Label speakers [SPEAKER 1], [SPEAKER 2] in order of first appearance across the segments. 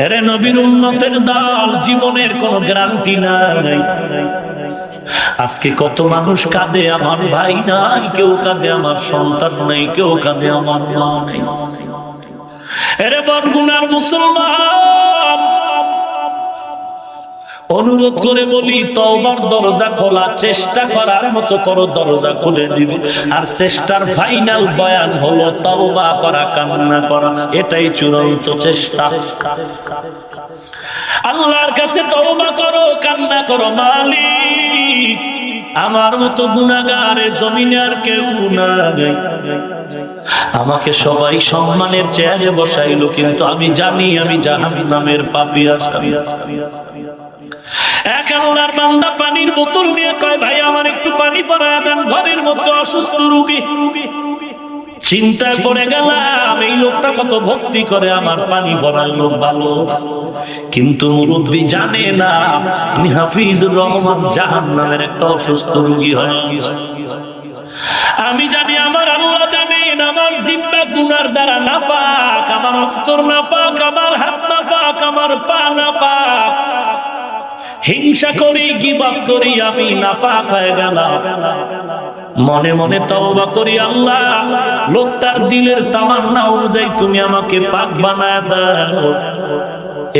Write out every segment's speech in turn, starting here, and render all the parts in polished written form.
[SPEAKER 1] এরে নবীর উম্মতের দল, জীবনের কোনো গ্যারান্টি নাই। আজকে কত মানুষ কাঁদে, আমার ভাই নাই, কেউ কাঁদে আমার সন্তান নাই, কেউ কাঁদে আমার মা নাই। এরে বরগুনার মুসলমান, অনুরোধ করে বলি, তওবার দরজা খোলা, চেষ্টা করার মতো করো, দরজা খুলে দিবে। আর চেষ্টার ফাইনাল বয়ান হলো তওবা করা, কান্না করা, এটাই চূড়ান্ত চেষ্টা। আল্লাহর কাছে তওবা করো, কান্না করো, মালিক আমার মতো গুনাহগারে জমিনে আর কেউ নাই। আমাকে সবাই সম্মানের চেয়ারে বসাইলো, কিন্তু আমি জানি আমি জাহান্নামের পাপী আসামি। এক আল্লাহর বান্দা পানির বোতল নিয়ে কয়, ভাই আমার একটু পানি পরায় দেন, ঘরের মধ্যে অসুস্থ রোগী। চিন্তায় পড়ে গেলাম, এই লোকটা কত ভক্তি করে, আমার পানি ভরার লোক ভালো, কিন্তু মুরব্বী জানে না আমি হাফিজুর রহমান জাহান্নামের একটা অসুস্থ রোগী হয়েছে। আমি জানি, আমার আল্লাহ জানেন, আমার জিহ্বা গুনার দ্বারা নাপাক, আমার অন্তর নাপাক, আমার হাত নাপাক, আমার পা নাপাক। হিংসা করি, গীবত করি, আমি নাপাক হয়ে গেলাম। মনে মনে তওবা করি, আল্লাহ লোকটার দিলের তামান্না অনুযায়ী তুমি আমাকে পাক বানায় দাও।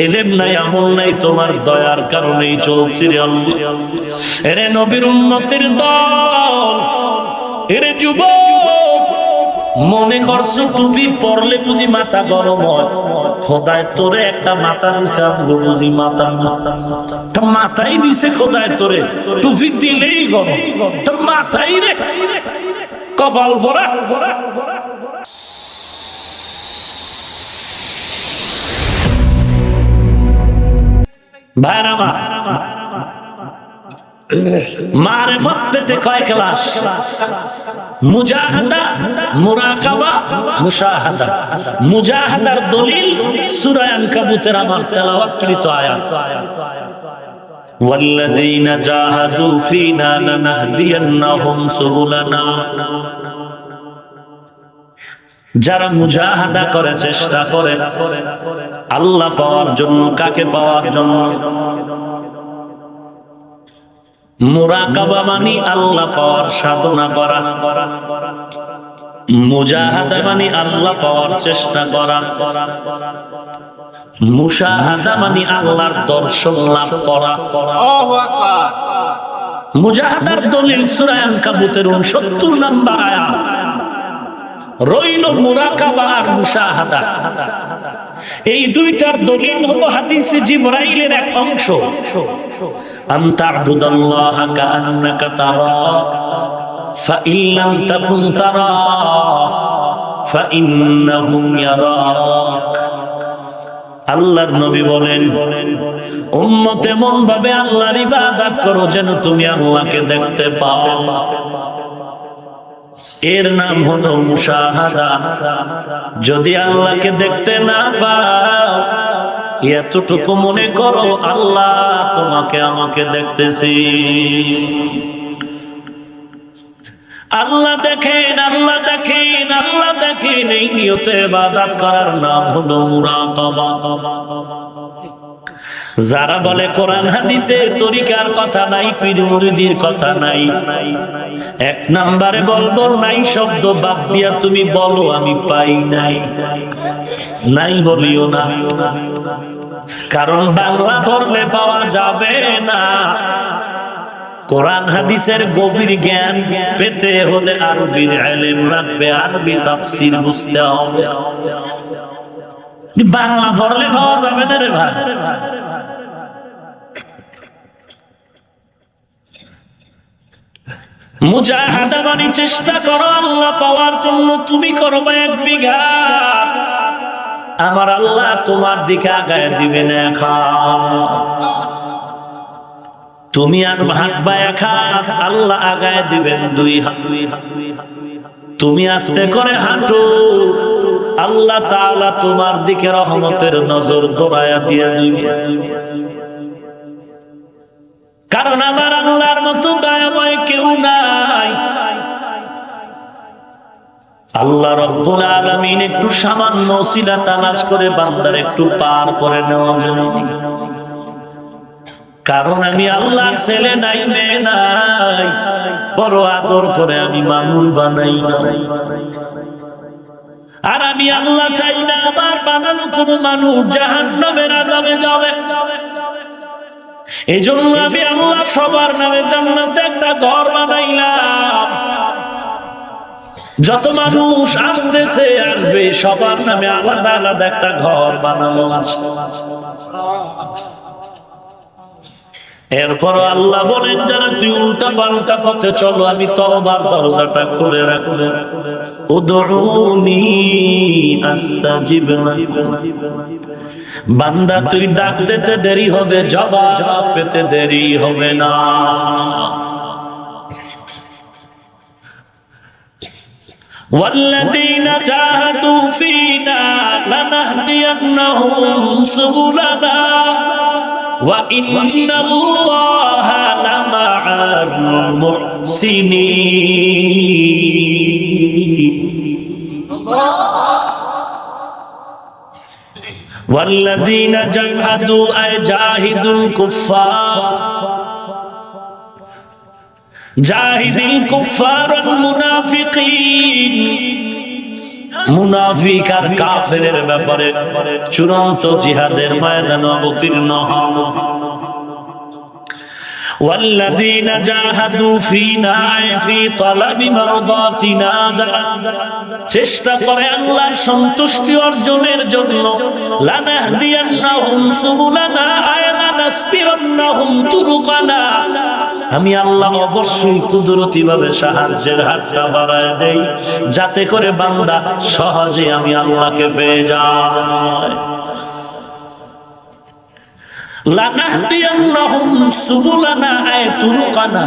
[SPEAKER 1] এলেম নাই, আমল নাই, তোমার দয়ার কারণেই চলছি রে আল্লাহ। এরে নবীর উম্মতের দল, এরে যুবক, মনে করছো টুপি পরলে বুঝি মাথা গরম হয়? খোদায় তোরে একটা মাথা দিছে, বুঝি মাথা না, মাথাই দিছে খোদায় তোরে, টুপি দিলেই গরম, মাথাই রে কপাল ভরা। ভাইরা মা, মারিফত পেতে কয় ক্লাস? মুজাহাদা, মুরাকাবা, মুশাহাদা। মুজাহাদার দলিল সূরা আনকাবুতের আমার তেলাওয়াতকৃত আয়াত, ওয়াল্লাযীনা জাহাদু ফীনা লানাহদিয়ান্নাহুম সুবুলানা। যারা মুজাহাদা করে, চেষ্টা করে আল্লাহ পাওয়ার জন্য, কাকে পাওয়ার জন্য? মুরাকাবা মানি আল্লাহ পাওয়ার সাধনা করা, মুজাহাদা মানি আল্লাহ পাওয়ার চেষ্টা করা, মুশাহাদা মানি আল্লাহর দর্শন লাভ করা। আল্লাহু আকবার। মুজাহাদার দলিল সূরা আনকাবুতের 69 নম্বর আয়াত। রইল মুরাকাবা আর মুশাহাদা, এই দুইটার দলিল হলো হাদিসে জিবরাইলের এক অংশ, আনতা'বুদাল্লাহা কাআন্নাকা তারা ফাইন লাম তাকুন তারা ফাইন্নাহু ইয়ারাক। আল্লাহর নবী বলেন, উম্মত এমন ভাবে আল্লাহর ইবাদত করো যেন তুমি আল্লাহকে দেখতে পাও। এর নাম হলো মুশাহাদা। যদি আল্লাহকে দেখতে না পাও, এতটুকু মনে করো আল্লাহ তোমাকে আমাকে দেখতেছি। আল্লাহ দেখেন, আল্লাহ দেখেন, আল্লাহ দেখেন, এই নিয়তে ইবাদত করার নাম হলো মুরাকাবা। যারা বলে কোরআন হাদিসে তরিকার কথা নাই, পীর মুরিদির কথা নাই, এক নম্বরে বলবো নাই শব্দ বাদ দিয়া তুমি বলো আমি পাই নাই। নাই বলিও না, কারণ বাংলা পড়লে পাওয়া যাবে না। কোরআন হাদিসের গভীর জ্ঞান পেতে হলে আরবির ইলম রাখবে, আরবি তাফসীর বুঝতে হবে। বাংলা পড়লে পাওয়া যাবে না রে ভাই। মুজাহাদা মানে চেষ্টা করো আল্লাহ পাওয়ার জন্য। তুমি করো 1 বিঘা, আমার আল্লাহ তোমার দিকে আগায় দিবে না। তুমি আর হাঁটবা 1 হাত, আল্লাহ আগায় দিবেন 2 হাত। তুমি আস্তে করে হাঁটো, আল্লাহ তাআলা তোমার দিকে রহমতের নজর দৌড়ায়া দিয়ে দিবে। কারণ আমার আল্লাহর মতো দয়াময় কেউ নাই। আল্লাহ রাব্বুল আলামিন একটু সামান্য ওসিলা তালাশ করে বান্দার একটু পার করে নেওয়া যায়। কারণ আমি আল্লাহর ছেলে নাই, মেয়ে নাই, বড় আদর করে আমি মানুষ বানাই নাই। আর আমি আল্লাহ চাই না আমার বানানো কোনো মানুষ জাহান্নামের আযাবে যাবে। এই জন্য আমি আল্লাহ সবার নামে জান্নাতে একটা ঘর বানাইলাম। যত মানুষ আসতেছে আসবে সবার নামে আলাদা আলাদা একটা ঘর বানানো আছে। এরপর আল্লাহ বলেন, যারা তুই উল্টা পাল্টা পথে চলো আমি তওবার দরজাটা খুলে রাখলে, উদউনি আস্তাজিব লাকুম। বান্দা তুই ডাক দিতে দেরি হবে, জবাব পেতে দেরি হবে না। والذين جاهدوا فينا لنهدينهم سبلنا وإن الله لمع المحسنين والذين جاهدوا أي جاهدوا الكفار জাহিদিল কুফার ওয়াল মুনাফিকিন। মুনাফিক আর কাফেরের ব্যাপারে চূড়ান্ত জিহাদের ময়দানে অবতীর্ণ হও। ওয়াল্লাযীনা জাহাদু ফীনা ফি তালাবি মারদাতিনা, যারা চেষ্টা করে আল্লাহর সন্তুষ্টি অর্জনের জন্য, লানাহদিয়ান্নাহুম সুবুলানা আয় লানাসবিরান্নাহুম তুরুকানা, আমি আল্লাহ অবশ্যই কুদরতি ভাবে সাহায্যের হাতটা বাড়ায় দেই যাতে করে বান্দা সহজে আমি আল্লাহকে পেয়ে যায়। লানাহদিয়ান্নাহুম সুবুলানা আয় তুরুকানা।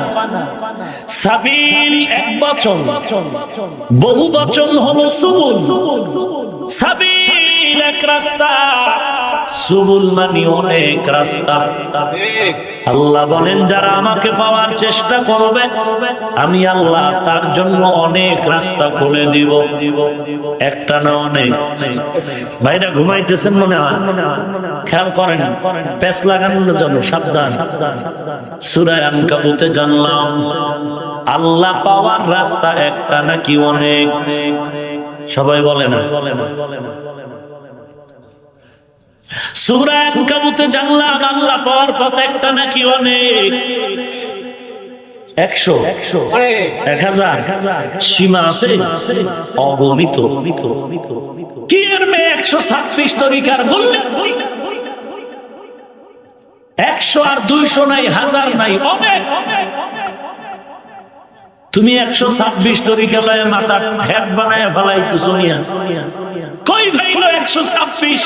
[SPEAKER 1] সাবিল এক বচন, বহু বচন হলো সুবুল। সাবিল এক রাস্তা, সুবুল মানে অনেক রাস্তা। আল্লাহ বলেন, যারা আমাকে পাওয়ার চেষ্টা করবে আমি আল্লাহ তার জন্য অনেক রাস্তা খুলে দিব। একটা না অনেক। ভাইরা ঘুমাইতেছেন মনে হয়, খেয়াল করেন, পেছ লাগানোর জন্য সাবধান। সূরা আনকাবুতে জানলাম আল্লাহ পাওয়ার রাস্তা একটা নাকি অনেক। সবাই বলে না। সূরা আনকাবুতে জানলাম আল্লাহ পাওয়ার পথ একটা নাকি অনেক। 100, 1000 সীমা আছে অগণিত। কি এর মেয়ে 126 তরিকার বললেন, 100 আর 200 নাই, 1000 নাই, অনেক। তুমি 126 তরিকা লয়ে মাথা হেড বানায় ফেলাইতো সোনিয়া। কই ভাইলো 126?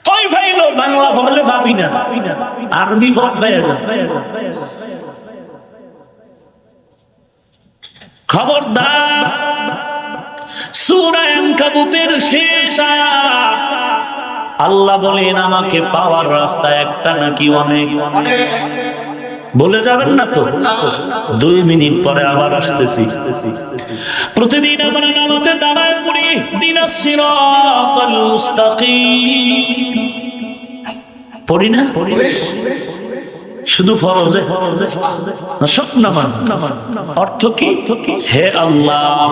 [SPEAKER 1] কই ভাইলো? বাংলা বললে ভাবি না, আরবি পড়লে খবরদার। সূরা আনকাবুতের শেষ আয়াত আল্লাহ বলেন আমাকে পাওয়ার রাস্তা একটা নাকি অনেক। বলে যাবেন না তো? 2 মিনিট পরে আবার আসতেছি। প্রতিদিন আমরা নামাজে দাঁড়ায় পড়ি ইহদিনাস সিরাতাল মুস্তাকিম, পড়ি না? শুধু ফরজে না, সব নামাজ। অর্থ কি? হে আল্লাহ,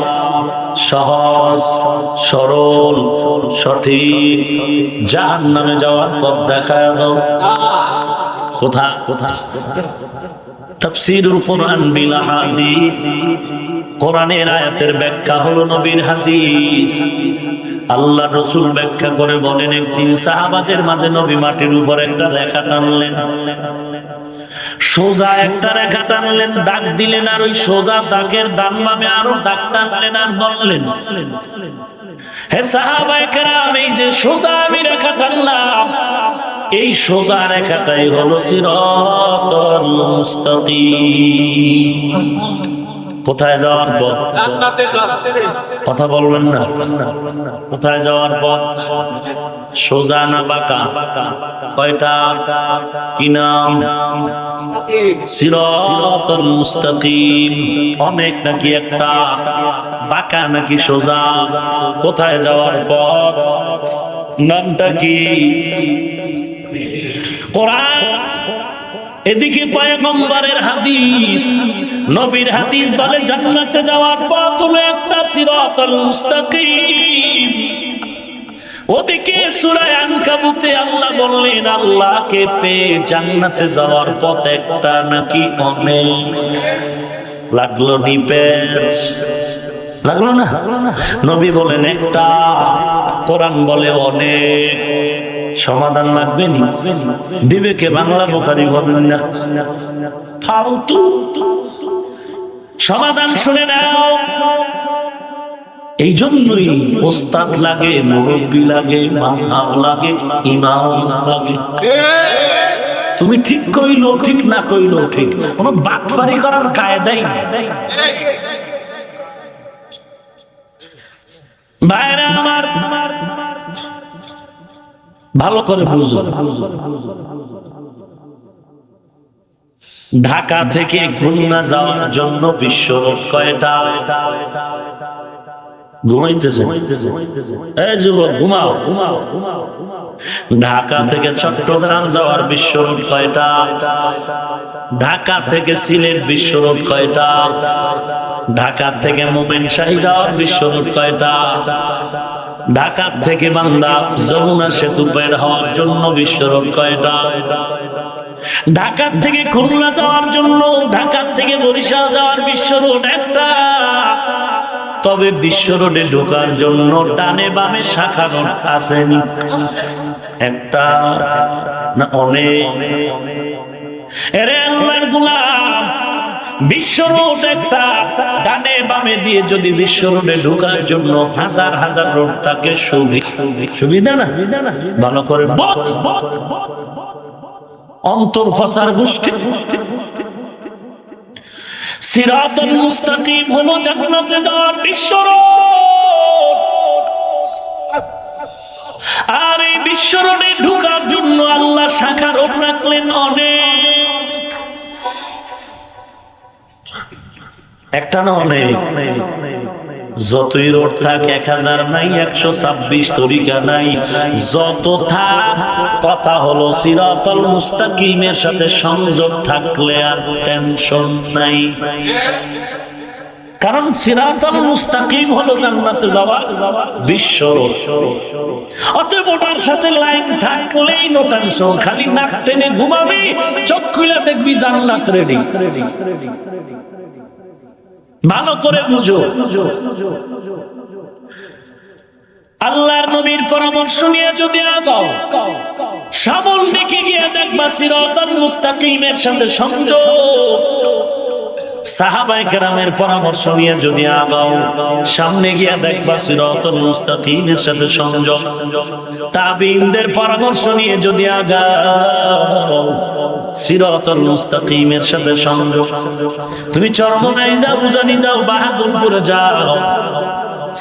[SPEAKER 1] সহজ সরল সঠিক জাহান্নামে যাওয়ার পথ দেখায় দাও। কোথা তাফসীরুল কোরআন বিল হাদিস, কোরআনের আয়াতের ব্যাখ্যা হলো নবীর হাদিস। আল্লাহ রাসূল ব্যাখ্যা করে বলেন, একদিন সাহাবাদের মাঝে নবী মাটির উপর একটা রেখা টানলেন, সোজা একটা রেখা টানলেন, দাগ দিলেন, আর ওই সোজা দাগের ডান বামে আরো দাগ টানলেন, আর বললেন, হে সাহাবায়ে কেরাম, এই যে সোজা আমি রেখা টানলাম, এই সোজা রেখাটাই হলো সিরাতাল মুস্তাকিম। কোথায় যাওয়ার পথ?
[SPEAKER 2] জান্নাতে যাবে।
[SPEAKER 1] কথা বলবেন না। কোথায় যাওয়ার পথ? সোজা না বাঁকা? কয়টা? কি নাম? সিরাতাল মুস্তাকিম। অনেক নাকি একটা? বাঁকা নাকি সোজা? কোথায় যাওয়ার পথ? নামটা কি? কোরআন। এদিকে পয়গম্বরের হাদিস, নবীর হাদিস বলে জান্নাতে যাওয়ার পথ হলো একটা সিরাতাল মুস্তাকিম। ওদিকে সূরা আনকাবুতে আল্লাহ বললেন আল্লাহকে পেয়ে জান্নাতে যাওয়ার পথ একটা নাকি অনেক? লাগলো নিপেজ? লাগলো না? নবী বলেন একটা, কোরআন বলে অনেক। সমাধান লাগবে নি? দিবে কে? বাংলা বোখারি বলেন না, ফালতু সমাধান শুনে নাও। এই জন্যই ওস্তাদ লাগে, মুরব্বী লাগে, মাযহাব লাগে, ইমাম লাগে। তুমি ঠিক কইলো ঠিক, না কইলো ঠিক, কোনো বাটপারি করার কায়দাই নেই। ভাইরা আমার, ভালো করে বুঝো। ঢাকা থেকে খুলনা যাওয়ার জন্য বিশ্ব রোড কয়টা? ঘুমাইতেছে? এই যুবক ঘুমাও। ঢাকা থেকে চট্টগ্রাম যাওয়ার বিশ্ব রোড কয়টা? ঢাকা থেকে সিলেট বিশ্ব রোড কয়টা? ঢাকা থেকে ময়মনসিংহ যাওয়ার বিশ্ব রোড কয়টা? ঢাকা থেকে বান্দা যমুনা সেতু বের হওয়ার জন্য বিশ্ব রোড কয়টা? ঢাকা থেকে খুলনা যাওয়ার জন্য, ঢাকা থেকে বরিশাল যাওয়ার বিশ্ব রোড একটা। তবে বিশ্ব রোডে ঢোকার জন্য ডানে বামে শাখা রোড আসেনি? একটা না অনেক? এরে আল্লাহর গোলাম, বিশ্ব রোড একটা, ডানে বামে দিয়ে যদি বিশ্ব রোডে ঢোকার জন্য হাজার হাজার রোড থাকে, সুবিধা না? ভালো করে বল। অন্তর ফসার গোষ্ঠী। সিরাতুল মুস্তাকিম হলো জান্নাতে যাওয়ার বিশ্ব রোড। আর এই বিশ্ব রোডে ঢোকার জন্য আল্লাহ শাখা রোড রাখলেন অনেক। একটা না অনেক? যতই রোড থাক 1000 নাই, 126 তরিকা নাই, যত থাক, কথা হলো সিরাতুল মুস্তাকিমের সাথে সংযোগ থাকলে আর টেনশন নাই। কারণ সিরাতুল মুস্তাকিম হলো জান্নাতে যাওয়ার বিশ্ব রোড। অতএব ওটার সাথে লাইন থাকলেই নো টেনশন। খালি নাক টেনে ঘুমাবি, চোখ খুলে দেখবি জান্নাত রেডি। ভালো করে বুঝো। আল্লাহর নবীর পরামর্শ নিয়ে যদি আগাও, সামল দেখে গিয়ে দেখবা সিরাতুল মুস্তাকিমের সাথে সংযোগ। সাহাবায়ে কেরামের পরামর্শ নিয়ে যদি আগাও, সামনে গিয়ে দেখবা সিরাতুল মুস্তাকিমের সাথে সংযোগ। তাবিঈনদের পরামর্শ নিয়ে যদি আগাও, সিরাতুল মুস্তাকিমের সাথে সংযোগ। তুমি চরমনাই যাও, উজানি যাও, বাহাদুরপুরে যাও,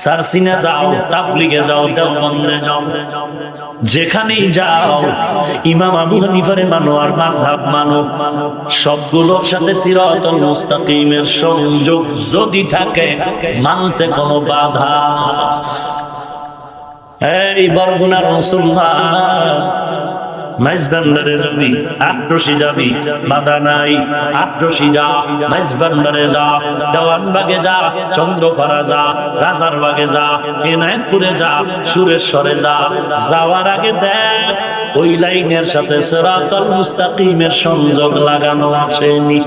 [SPEAKER 1] সারসিনা যাও, তাবলিগে যাও, দেওবন্দে যাও, যেখানেই যাও ইমাম আবু হানিফারে মানো আর মাযহাব মানো, সবগুলোর সাথে সিরাতুল মুস্তাকিমের সংযোগ যদি থাকে, মানতে কোনো বাধা। এই বরগুনার মুসলমান, মাইজবান্ডারে যাবি, আটরশি যাবি, বাধা নাই। আটরশি যা, মাইজবান্ডারে যা, দেওয়ানবাগে যা, চন্দ্রপাড়া যা, রাজারবাগে যা, এনায়েতপুরে যা, সুরেশ্বরে যা। যাওয়ার আগে দেখ ওই লাইনের সাথে সিরাতুল মুস্তাকিমের সংযোগ লাগানো আছে নি?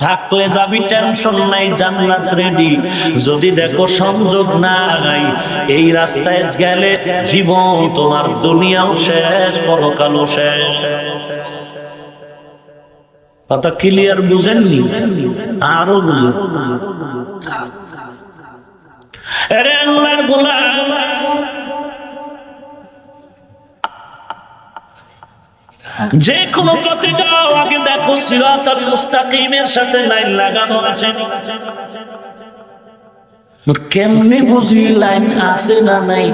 [SPEAKER 1] থাকলে যাবি, টেনশন নাই, জান্নাত রেডি। যদি দেখো সংযোগ নাই, এই রাস্তায় গেলে জীবন তোমার দুনিয়াও শেষ, পরকালও শেষ। কথা ক্লিয়ার বুঝেননি? আরো বুঝেন। আরে আল্লাহর গোলাম, যে কোনো পথে যাও আগে দেখো সিরাতাল মুস্তাকিমের সাথে লাইন লাগানো আছে। কেমনে বুঝি লাইন আছে না নাই?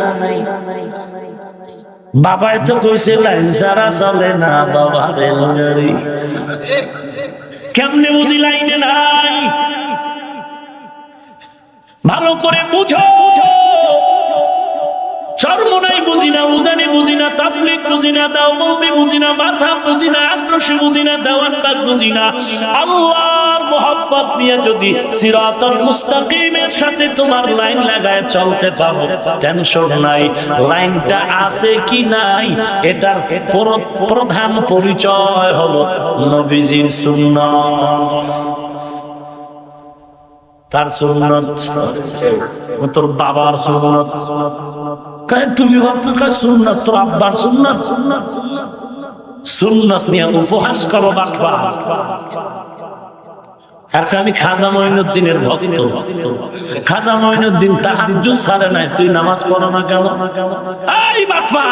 [SPEAKER 1] বাবাই তো কইছে লাইন ছাড়া চলে না বাবা রেলগাড়ি। কেমনে বুঝি লাইনে নাই? ভালো করে বুঝো। চরমনাই বুঝি না, উজানি বুঝি না, তাবলীগ বুঝি না, দেওবন্দি বুঝি না, মাযহাব বুঝি না, আদর্শ বুঝি না, দেওয়ানবাগ বুঝি না। আল্লাহর মোহাব্বত নিয়ে যদি সিরাতাল মুস্তাকিমের সাথে তোমার লাইন লাগায় চলতে পারো, টেনশন নাই। লাইনটা আছে কি নাই এটার প্রধান পরিচয় হলো নবীজির সুন্নাত। তার সুন্নাত, তোর বাবার সুন্নাত, তুমি ভাবনা সুন্নাত, তোর আব্বার সুন্নাত। সুন্নাত নিয়ে উপহাস করো বাবা। আর আমি খাজা মঈনুদ্দিনের ভক্ত। খাজা মঈনুদ্দিন তাহাজ্জুদ ছাড়ে নাই, তুই নামাজ পড়ো না কেন? এই বাবা,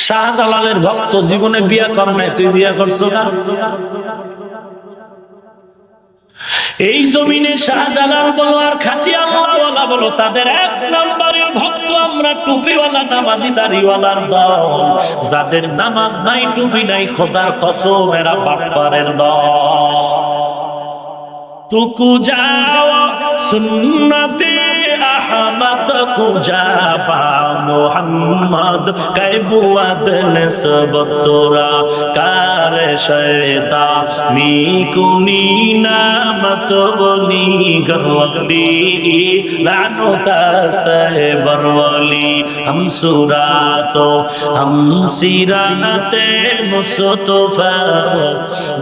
[SPEAKER 1] শাহজালালের ভক্ত, জীবনে বিয়ে করে নাই, তুই বিয়ে করছো না? এই জমিনে শাহজালাল বলো আর খাঁটি আল্লাহওয়ালা বলো, তাদের এক নম্বরের ভক্ত আমরা, টুপিওয়ালা নামাজি দাড়িওয়ালার দল। যাদের নামাজ নাই, টুপি নাই, খোদার কসম এরা বাটপারের দল। তুকু যাও সুন্নতে আহমদ কুজা পা মোহাম্মদ কাইবুয়াদ নসবতরা কার শয়তা নিকুনি নামত বলি গরওয়ালি লানো তাস্তে বরওয়ালি হাম সুরাতো হাম সিরাতে মুস্তফা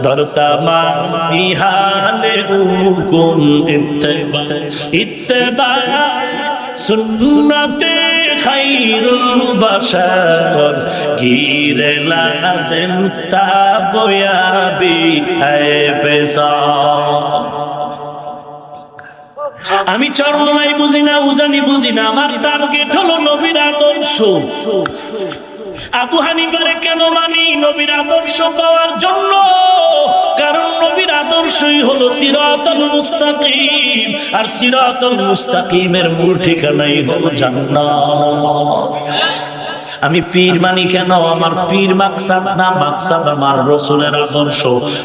[SPEAKER 1] দরতমা বিহালে উকুন ইত্তেবা ইত্তেবা সুন্নতে খায়রুল বাশার গিরে লাজিম তাবয়াবি হে পেশা। আমি চরমনাই বুঝি না, উজানি বুঝি না, আমার টার্গেট হলো নবীর আদর্শ। আবু হানিফারে কেন মানি? নবীর আদর্শ পাওয়ার জন্য। কারণ নবীর আদর্শই হলো সিরাতাল মুস্তাকিম, আর সিরাতাল মুস্তাকিমের মূল ঠিকানাই হলো জান্নাত। আমি পীর মানি কেন? আমার পীর মাকসাদ না, মাকসাদ আমার রসুলের আদর্শ।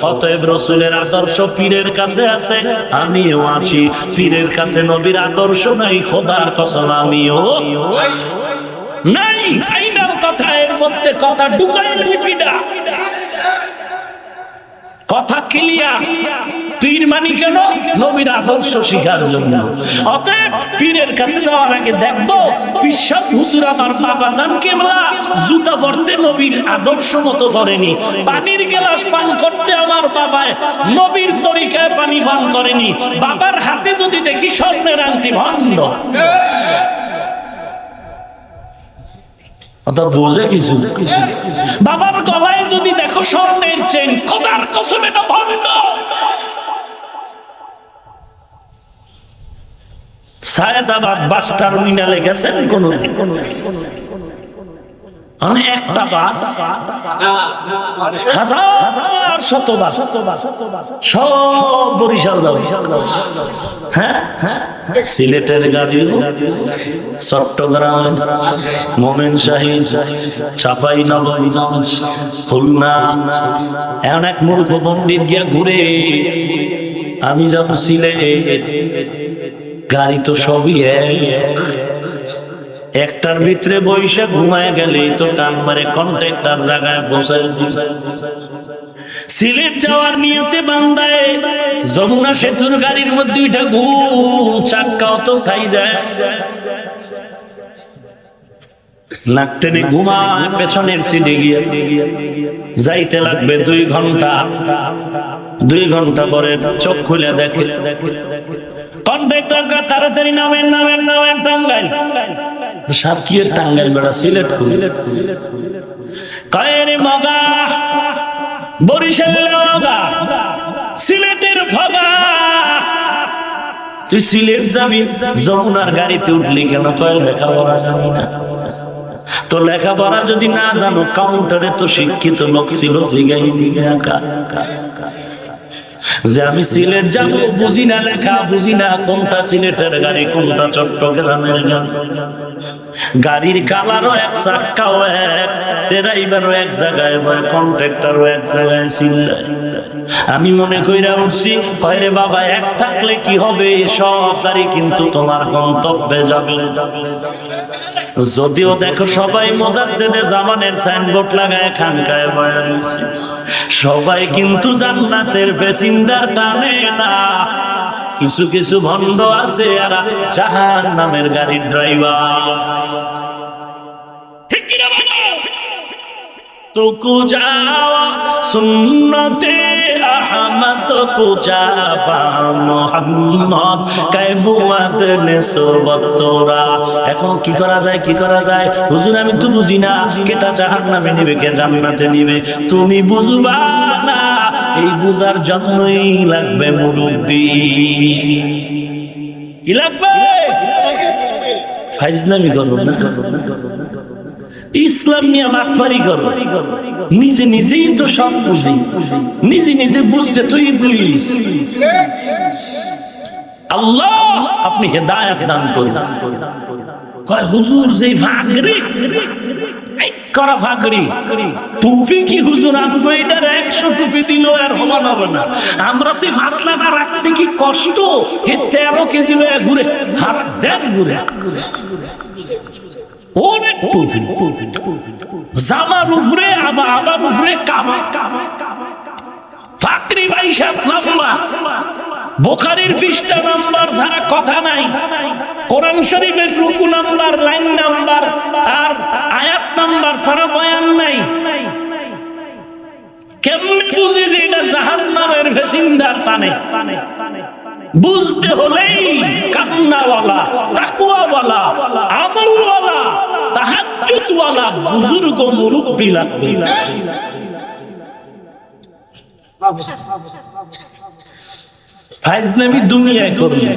[SPEAKER 1] অতএব রসুলের আদর্শ পীরের কাছে আছে, আমিও আছি। পীরের কাছে নবীর আদর্শ নাই, খোদার কসম আমিও নাই। ফাইনাল কথা, এর মধ্যে কথা ঢুকাই লইবি না, কথা ক্লিয়ার। পীর মানি কেন? নবীর আদর্শ শিখার জন্য। অতএব পীরের কাছে যাওয়ার আগে দেখবো পিশাব হুজুর আমার বাবাজান কেবলা জুতা পরতে নবীর আদর্শ মতো করেনি, পানির গ্লাস পান করতে আমার বাবায় নবীর তরিকায় পানি পান করেনি। বাবার হাতে যদি দেখি স্বর্ণের আংটি, ভণ্ড। বুঝে কিছু? বাবার গলায় যদি দেখো স্বর্ণের চেন, খোদার কসম এটা ভণ্ড। সায়েদাবাদ বাস টার্মিনালে গেছেন কোনদিন? একটা বাস, হাজার শত বাস, সব বরিশাল যাবে। হ্যাঁ, সিলেটের গাড়ি, চট্টগ্রাম, ময়মনসিংহ, চাঁপাইনবাবগঞ্জ, খুলনা। এমন এক মূর্খ পণ্ডিত গিয়া ঘুরে, আমি যাবো সিলেট। গাড়ি তো সবই এক, একটার ভিতরে বৈশা ঘুমায় গেলে তো টান মারে কন্ট্রাক্টর জায়গায় বসায় দিবে। সিলেট যাওয়ার নিয়তে বান্দায় যমুনা সেতুর গাড়ির মধ্যে ওইটা ঘুম, চাক্কাও তো ছাই যায়, নাক টেনে ঘুমায় পেছনের সিটে গিয়ে। যাইতে লাগবে 2 ঘন্টা। 2 ঘন্টা পরে চোখ খুলে দেখে কন্ট্রাক্টর তাড়াতাড়ি নামেন নামেন নামেন, টাঙ্গাইল। সার্কিয়ের টাঙ্গাইল বেড়া সিলেট করি কায়ের মগা, বরিশালের মগা, সিলেটের ভগা। তুই সিলেট যাবি, যমুনার গাড়িতে উঠলি কেন? কয়েল রেখা বলা জানি না। তো লেখাপড়া যদি না জানো, কাউন্টারে তো শিক্ষিত লোক ছিল, জিগাই যে আমি সিলেট যাবো, বুঝি না লেখা, বুঝি না কোনটা সিলেটের গাড়ি কোনটা চট্টগ্রামের গাড়ি, গাড়ির কালারও এক, চাক্কাও এক, ড্রাইভারও এক জায়গায়, কন্ট্রাক্টরও এক জায়গায় ছিল। আমি মনে কইরা উঠছি, কয়রে বাবা এক থাকলে কি হবে, সব গাড়ি কিন্তু তোমার গন্তব্যে যাবে। যদিও দেখো সবাই মুজাদ্দেদে জামানের সাইনবোর্ড লাগায় খানকায় বয়া রয়েছে, সবাই কিন্তু জান্নাতের প্যাসেঞ্জার টানে না। কিছু কিছু ভণ্ড আছে আর জাহান্নামের গাড়ির ড্রাইভার। ঠিক কি না বলো? তো কুজাওয়া সুন্নতে আহমদ কুজাবা মুহাম্মদ কায়বুয়াত নেসবতরা। এখন কি করা যায়, কি করা যায়? হুজুর আমি তো বুঝি না, কেটা জাহান্নামে নিবে, কে জান্নাতে নিবে, তুমি বুঝবা না। এই বুঝার জন্যই লাগবে মুরব্বি। কি লাগবে? ফাইজলামি করো না, ইসলাম নিয়ে মাতফারি করো। নিজে নিজেই তো সব বুঝি, নিজে নিজে বুঝছে তো ইবলিস। আল্লাহ আপনি হেদায়েত দান করুন। কয় হুজুর যে ভাগরি করা ভাগরি টুপি কি হুজুর আমগো এটার 100 টুপি দিল আর হমান হবে না। আমরা তো ফাতলাটা রাখতে কি কষ্ট, এ 13 কেজি লয়ে ঘুরে হাত দেন ঘুরে অনেক টুপি, জামার উপরে আবার উপরে কামা, ফাকরি 22 লম্বা, বুখারীর পৃষ্ঠা নাম্বার ছাড়া কথা নাই, কোরআন শরীফের রুকু নাম্বার, লাইন নাম্বার আর আয়াত নাম্বার ছাড়া বয়ান নাই। কেমনে বুঝি যে এটা জাহান্নামের প্যাসেঞ্জার টানে? বুঝতে হলেই কান্নাওয়ালা, তাকওয়াওয়ালা, আমলওয়ালা, তাহাজ্জুদওয়ালা বুজুর্গ মুরব্বি লাগবে। ফাইজলামি দুনিয়ায় করবে,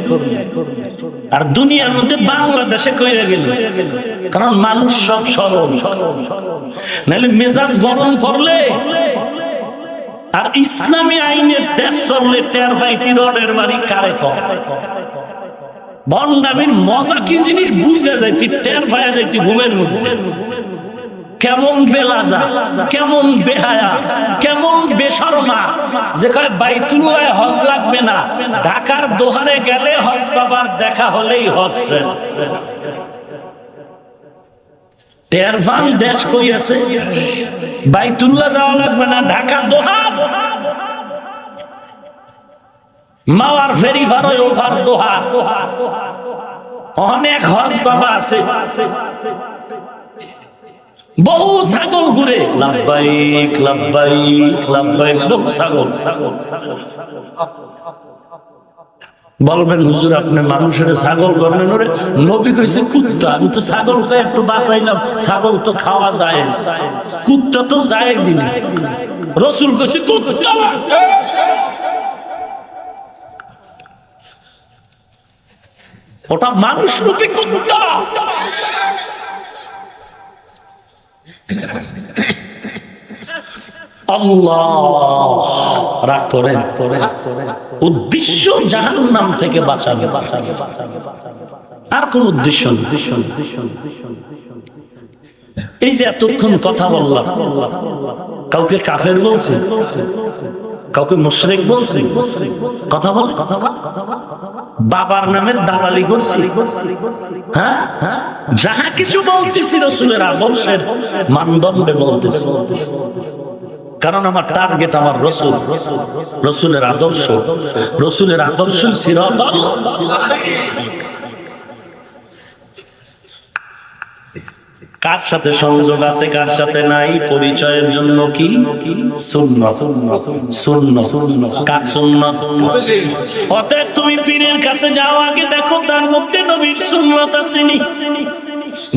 [SPEAKER 1] আর দুনিয়ার মধ্যে বাংলাদেশে কইরা গেল, কারণ মানুষ সব সরল। নাহলে মেজাজ গরম করলে আর ইসলামী আইনের দেশ চললে টের পাইতি রডের বাড়ি কারে কর। ভণ্ডামির মজা কি জিনিস বুঝা যাইতি, টের পাইয়া যাইতি ঘুমের মধ্যে। কেমন বেলাজা, কেমন বেহায়া, কেমন বেশরমা, যে কয় বাইতুল্লাহ হজ লাগবে না, ঢাকার দোহারে গেলে হজ বাবার দেখা হলেই হজ। টেরফান দেশ কই আছে, বাইতুল্লাহ যাওয়া লাগবে না, ঢাকা দোহার মাওয়ার ফেরি ভাড়ায় ওভার দোহার। অনেক হজ বাবা আছে, বহু ছাগল ঘুরে, লাব্বাইক লাব্বাইক লাব্বাইক, বহু ছাগল। বলবেন হুজুর আপনি মানুষের ছাগল করলেন, ওরে নবী কইছে কুত্তা, আমি তো ছাগলকে একটু বাঁচাইলাম, ছাগল তো খাওয়া যায়, কুত্তা তো যায় জিনিস, রাসূল কইছে কুত্তা। ওটা মানুষ রূপী কুত্তা। আল্লাহ রাগ করেন, উদ্দেশ্য জাহান্নাম থেকে বাঁচাবে, আর কোন উদ্দেশ্য নেই। এই যে এতক্ষণ কথা বললাম, কাউকে কাফের বলছে, কাউকে মুশরিক বলছে, কথা বল, বাবার নামের দালালি করছি, হ্যাঁ, যাহা কিছু বলতেছি রাসূলের আদর্শের মানদণ্ডে বলতেছি, কারণ আমার টার্গেট আমার রাসূল, রাসূলের আদর্শ, রাসূলের আদর্শ সিরাতাল। কার সাথে সংযোগ আছে, কার সাথে নাই, পরিচয়ের জন্য কি সুন্নাত, সুন্নাত, কার সুন্নাত। অতএব তুমি পীরের কাছে যাও, আগে দেখো তার মধ্যে নবীর সুন্নাত আসেনি।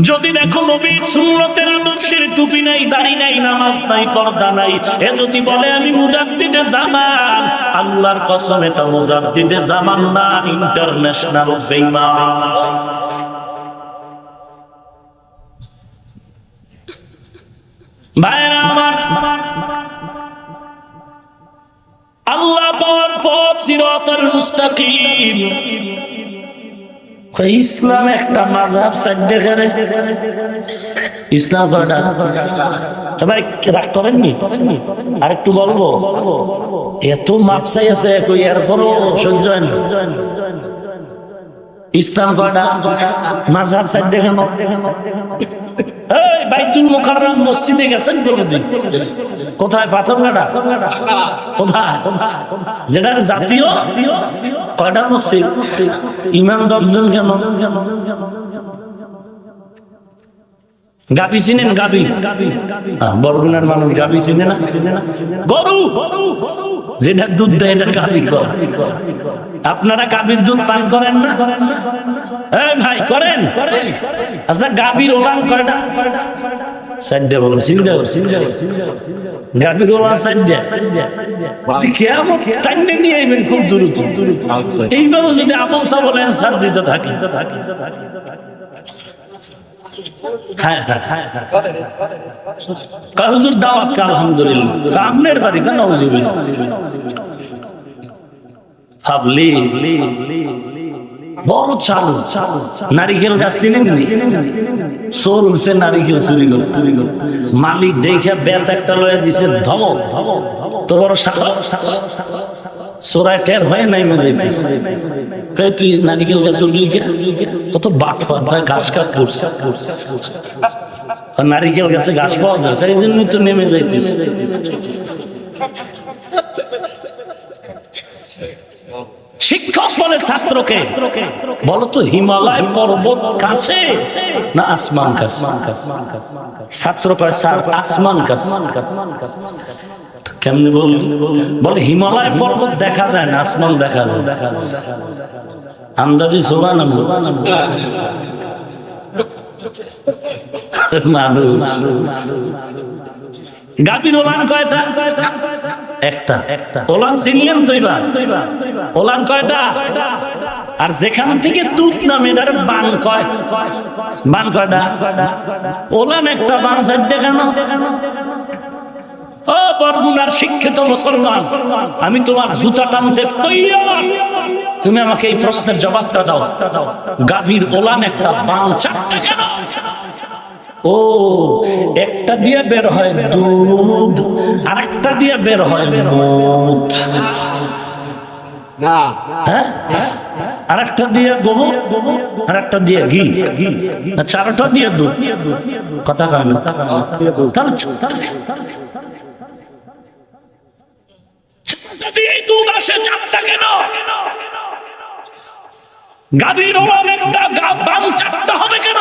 [SPEAKER 1] যদি দেখো নবীর সুন্নতের আদর্শের টুপি নাই, দাড়ি নাই, নামাজ নাই, পর্দা নাই, এ যদি বলে আমি মুজাদ্দিদে জামান, আল্লাহর কসম এটা মুজাদ্দিদে জামান না, ইন্টারন্যাশনাল বেঈমান। ভাইরা আমার, আল্লাহ পাওয়ার পথ সিরাতাল মুস্তাকিম। ইসলাম একটা মাযহাব সাইডে করে, ইসলাম কয়টা? সবাই রাগ করেননি? আর একটু বলবো, এত মাপসাই আছে কই এরপরও সহ্য হয় না। ইসলাম কয়টা? মাযহাব সাইডে কেন? এই বাইতুল মুকাররম মসজিদে গেছেন কোনদিন? কোথায়? পাথরঘাটা? কোথায়? যেটা জাতীয় কয়টা মসজিদ? ইমাম 10 জন কেন? গাবি চিনেন? গাবি বরগুনার মানুষ গাবি চিনে না? গরু যেটা দুধ দেয় এটা গাবি। আপনারা গাবির দুধ পান করেন না? এই ভাই করেন? আচ্ছা গাবির ওলান কয়টা? 4টা। বলো চিন্তা কর, গাবির ওলান 4টা। কিয়ামত টাইমে নিয়ে আইবেন খুব দ্রুত। এইভাবে যদি আমল তা বলে অ্যানসার দিতে থাকি, হুজুর দাওয়াত আলহামদুলিল্লাহ, আপনার বাড়ি কেন? ভাবলি বড় চালু নারিকেল গাছ চিনেননি? চোর উঠছে নারিকেল চুরি করতে, মালিক দেখে বেত একটা লয়ে দিছে ধমক, তো বড় সাহস, চোরায় টের হয়ে নাই মজে দিছে, তুই নারিকেল গাছ উঠলি কত বাট পায়, ঘাস কাট করছে। নারিকেল গাছে ঘাস পাওয়া যায়, সেই জন্যই তো নেমে যাইতিস। শিক্ষক বলে ছাত্রকে, বলো তো হিমালয় পর্বত কাছে না আসমান কাছে? ছাত্র কয় স্যার আসমান কাছে। কেমনি বলে হিমালয় পর্বত দেখা যায় না, আসমান দেখা যায়। আন্দাজি সুবহানাল্লাহ। গাভীর ওলান কয়টা? একটা। ওলান চিনলেন তো? ওলান কয়টা? আর যেখান থেকে দুধ নামে এটার বান কয়? বান কয়টা? ওলান একটা, বান 4টা কেন? ও বরগুনার শিক্ষিত মুসলমান, আমি তোমার জুতা টানতে তৈয়ার, তুমি আমাকে এই প্রশ্নের জবাবটা দাও। গাভীর ওলান একটা, বান 4টা কেন? ও একটা দিয়ে বের হয় দুধ, আর একটা দিয়ে বের হয় মুদ, আর একটা দিয়ে গোবর, আর একটা দিয়ে ঘি, 4টা দিয়ে দুধ। কথা কয় না? দুধ আসে 4টা কেন? গাভীর ওলান একটা, বান 4টা হবে কেন?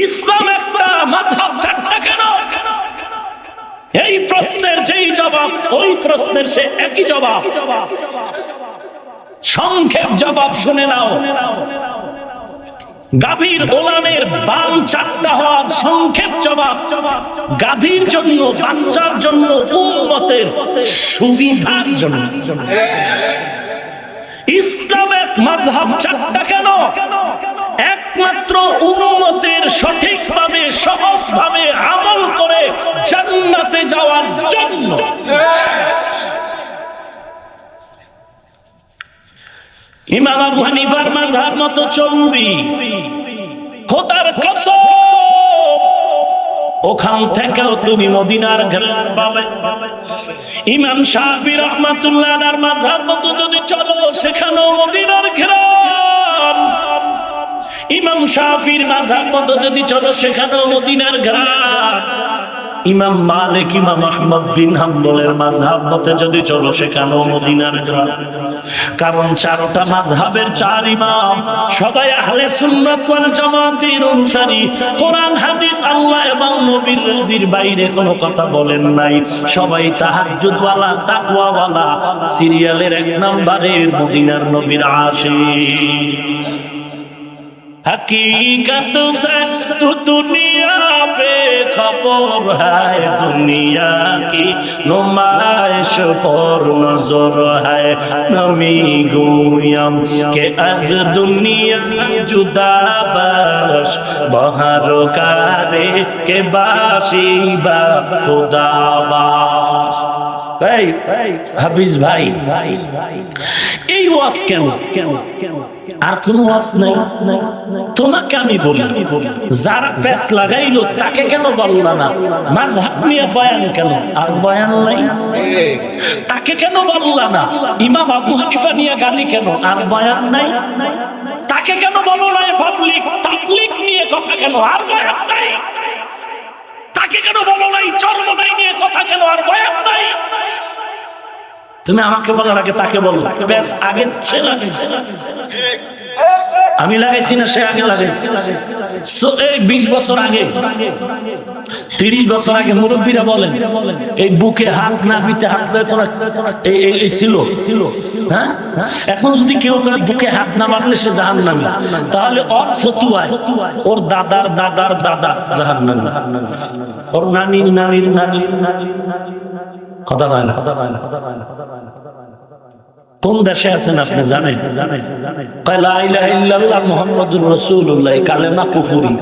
[SPEAKER 1] ইসলাম একটা, মাযহাব 4টা কেন? এই প্রশ্নের যেই জবাব, ওই প্রশ্নের সে একই জবাব। সংক্ষেপ জবাব শুনে নাও। গাভীর ওলানের বাম 4টা হওয়ার সংক্ষেপ জবাব, গাভীর জন্য, বাচ্চার জন্য, উম্মতের সুবিধার জন্য। ইসলামের মাযহাব 4টা কেন? একমাত্র উম্মতের সঠিকভাবে, সহজভাবে আমল করে জান্নাতে যাওয়ার জন্য। ইমাম আবু হানিফার মাযহাব মতো চলবি, খোদার কসম ওখান থেকেও তুমি মদিনার ঘ্রাণ পাবে। ইমাম শাফি রাহমাতুল্লাহ আলাইহির মাযহাব মতো যদি চলো, সেখানেও মদিনার ঘ্রাণ। ইমাম শাফির মাযহাব মতো যদি চলো, সেখানেও মদিনার ঘ্রাণ। ইমাম মালিক, ইমাম আহমদ বিন হাম্বলের মাযহাব মতে যদি চলো, সেখানেও মদিনার ঘ্রাণ। কারণ 4টা মাযহাবের 4 ইমাম সবাই আহলে সুন্নাত ওয়াল জামাতের অনুসারী। কোরআন হাদিস, আল্লাহ এবং নবীর রাজির বাইরে কোনো কথা বলেন নাই। সবাই তাহাজ্জুদ ওয়ালা, তাকওয়া ওয়ালা, সিরিয়ালের 1 নম্বরের মদিনার নবীর আশিক। हकीकत से तू दुनिया पे खबर है दुनिया की नुमाइश पर नजर है नमी गोयम के अज दुनिया जुदा बश बहर कारे के बाशी बा खुदा बाश হাফিজ ভাই এই ওয়াজ কেন আর কোন ওয়াজ নাই তোমাকে আমি বলি যারা পেস লাগাইলো তাকে কেন বললা না মাযহাব নিয়ে বয়ান কেন আর বয়ান নাই তাকে কেন বললা না ইমাম আবু হানিফা নিয়ে গালি কেন আর বয়ান নাই তাকে কেন বলো না পাবলিক তাবলীগ নিয়ে কথা কেন আর বয়ান নাই তাকে কেন বলো নাই চরমনাই নিয়ে কথা কেন আর বয়ান নাই তুমি আমাকে বলার আগে তাকে বলো বেশ আগে সে লাগাইছে আমি লাগাইছি না সে আগে লাগাইছে 20 বছর আগে 30 বছর আগে মুরব্বীরা বলেন এই বুকে হাত নাভিতে হাত এই ছিল হ্যাঁ এখন যদি কেউ বুকে হাত না মারলে সে জাহান্নামী তাহলে ওর ফতুয়ায় ওর দাদার দাদার দাদা জাহান্নামী ওর নানির নানির নানির কথা হয় না কোন দেশে আছেন আপনি জানেন লা ইলাহা ইল্লাল্লাহ মুহাম্মাদুর রাসূলুল্লাহ কালেমা কুফরি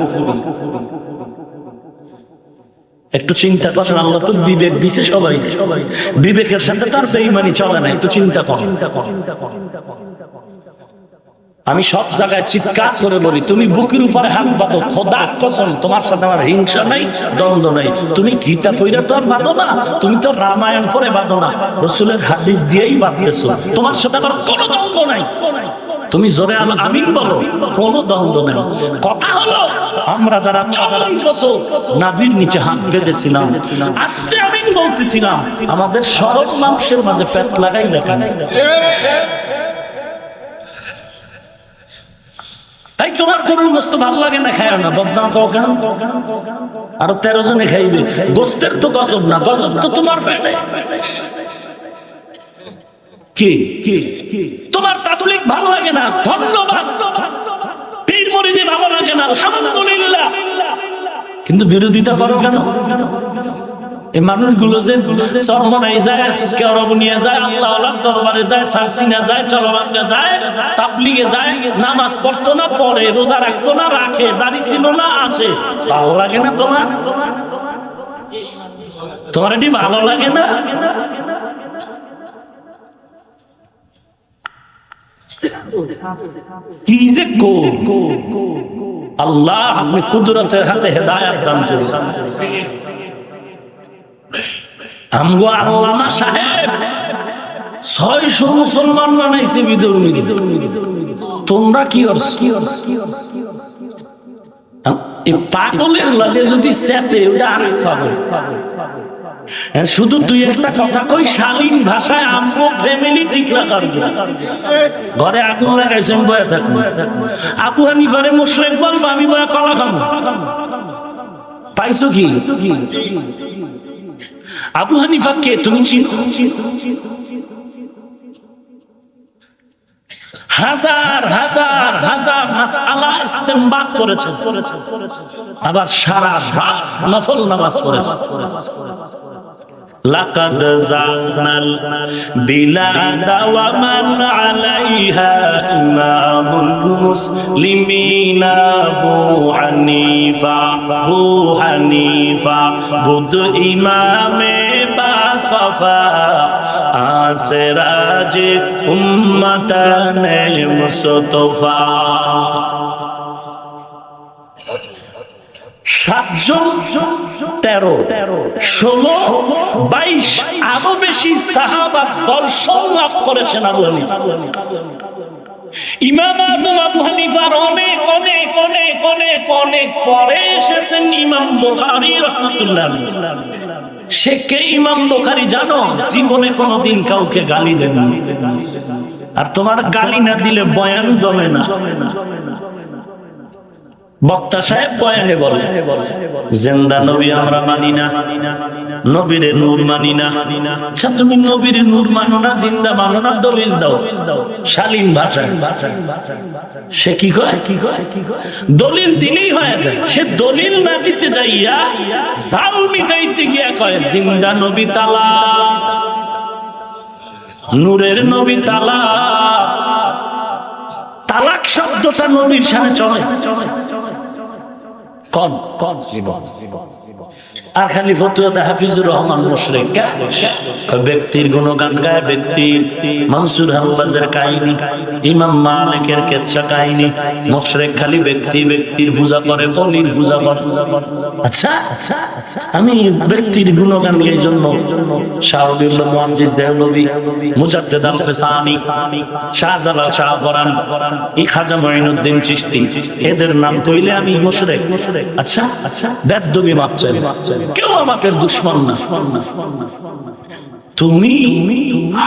[SPEAKER 1] একটু চিন্তা করেন আল্লাহ তো বিবেক দিছে সবাই বিবেকের সাথে তার বেঈমানি চলে না একটু চিন্তা করেন আমি সব জায়গায় চিৎকার করে বলি তুমি বুকের উপরে হাত বাঁধো খোদার কসম তোমার সাথে আমার হিংসা নাই দ্বন্দ্ব নাই তুমি গীতা পড়ে তো আর বাঁধো না তুমি তো রামায়ণ পড়ে বাঁধো না রাসূলের হাদিস দিয়েই বাঁধতেছো তোমার সাথে আমার কোনো দ্বন্দ্ব নাই তুমি জোরে আমিন বলো কোনো দ্বন্দ্ব নেই কথা হলো আমরা যারা 40 বছর নাভির নিচে হাত বেঁধেছিলাম আস্তে আমিন বলতেছিলাম আমাদের সরল মানুষের মাঝে প্যাঁচ লাগাই কেন তাই তোমার গরুর গোস্ত ভালো লাগে না খায় না বদনাম করো কেন আরো 13 জনে খাইবে গোস্তের তো গজব না গজব তো তোমার পেটে কি তোমার তাবলীগ ভালো লাগে না ধন্যবাদ পীর মুরিদি ভালো লাগে না আলহামদুলিল্লাহ কিন্তু বিরোধিতা করো কেন এই মানুষগুলো যে চরমনাই যায় কেরব নিয়ে যায় আল্লাহ আল্লাহর দরবারে যায় সারসিনা যায় চরমানগা যায় তাবলীগে যায় নামাজ পড়তো না পড়ে রোজা রাখতো না রাখে দাড়ি ছিল না আছে ভালো লাগে না তোমার এটি ভালো লাগে না কি যে আল্লাহ আপনি কুদরতের হাতে হেদায়েত দান করুন আমগো আল্লামা সাহেব 600 মুসলমান বানাইছে বিধর্মী তোমরা কি পাগলের লাগে যদি সেতে ওটা আরেক পাগল শুধু তুই একটা কথা কই শালীন ভাষায় আমগো ফ্যামিলি ঠিক রাখার জন্য ঘরে আগুন লাগাইছেন বয়া থাকবো আবু হানিফারে মুশরিক বলবো আমি বয়া কলা খাবো পাইছো কি আবু হানিফা কে তুমি চিনো হাজার হাজার হাজার মাসআলা ইস্তেমবাত করেছেন আবার সারা রাত নফল নামাজ পড়েছেন لقد زعنا البلاد ومن عليها إمام المسلمين أبو حنيفة بود إمام باصفا آسراج أمتان مصطفى 7 জন 13 16 22 আরো বেশি সাহাবার দর্শন লাভ করেছেন আবু হানিফা ইমাম আযম আবু হানিফার অনেক অনেক অনেক অনেক অনেক পরে এসেছেন ইমাম বুখারী রাহমাতুল্লাহ আলাইহি সে কে ইমাম বুখারী জানো জীবনে কোনোদিন কাউকে গালি দেননি আর তোমার গালি না দিলে বয়ান জমে না বক্তা সাহেব বয়ানে বলে জিন্দা নবী আমরা মানি না, নবীরে নূর মানি না। আচ্ছা তুমি নবীরে নূর মানো না, জিন্দা মানো না, দলিল দাও শালীন ভাষায়। সে কি কয়, দলিল দিলেই হয়ে যায়। সে দলিল না দিতে যাইয়া জাল মিটাইতে গিয়া কয় জিন্দা নবী তালা, নূরের নবী তালা। তালাক শব্দটা নবীর সামনে চলে কন কন। আর খালি ফতুয়া হাফিজুর রহমান মুশরিক ব্যক্তির গুণগান গায়, ব্যক্তির মনসুর হাল্লাজের কাহিনী, ইমাম মালিকের কেচ্ছা কাহিনী। মুশরিক খালি ব্যক্তির পূজা করে, অলির পূজা করে। আচ্ছা আমি ব্যক্তির গুণগান এই জন্য শাহুল মুহাদ্দিস দেহলভী, মুজাদ্দিদ আল ফিসানি, শাহজালাল শাহপরান, খাজা মঈনুদ্দিন চিশতি, এদের নাম কইলে আমি মুশরিক। আচ্ছা বেদবি মাপ চাই, কেউ আমাদের দুশ্মন না। তুমি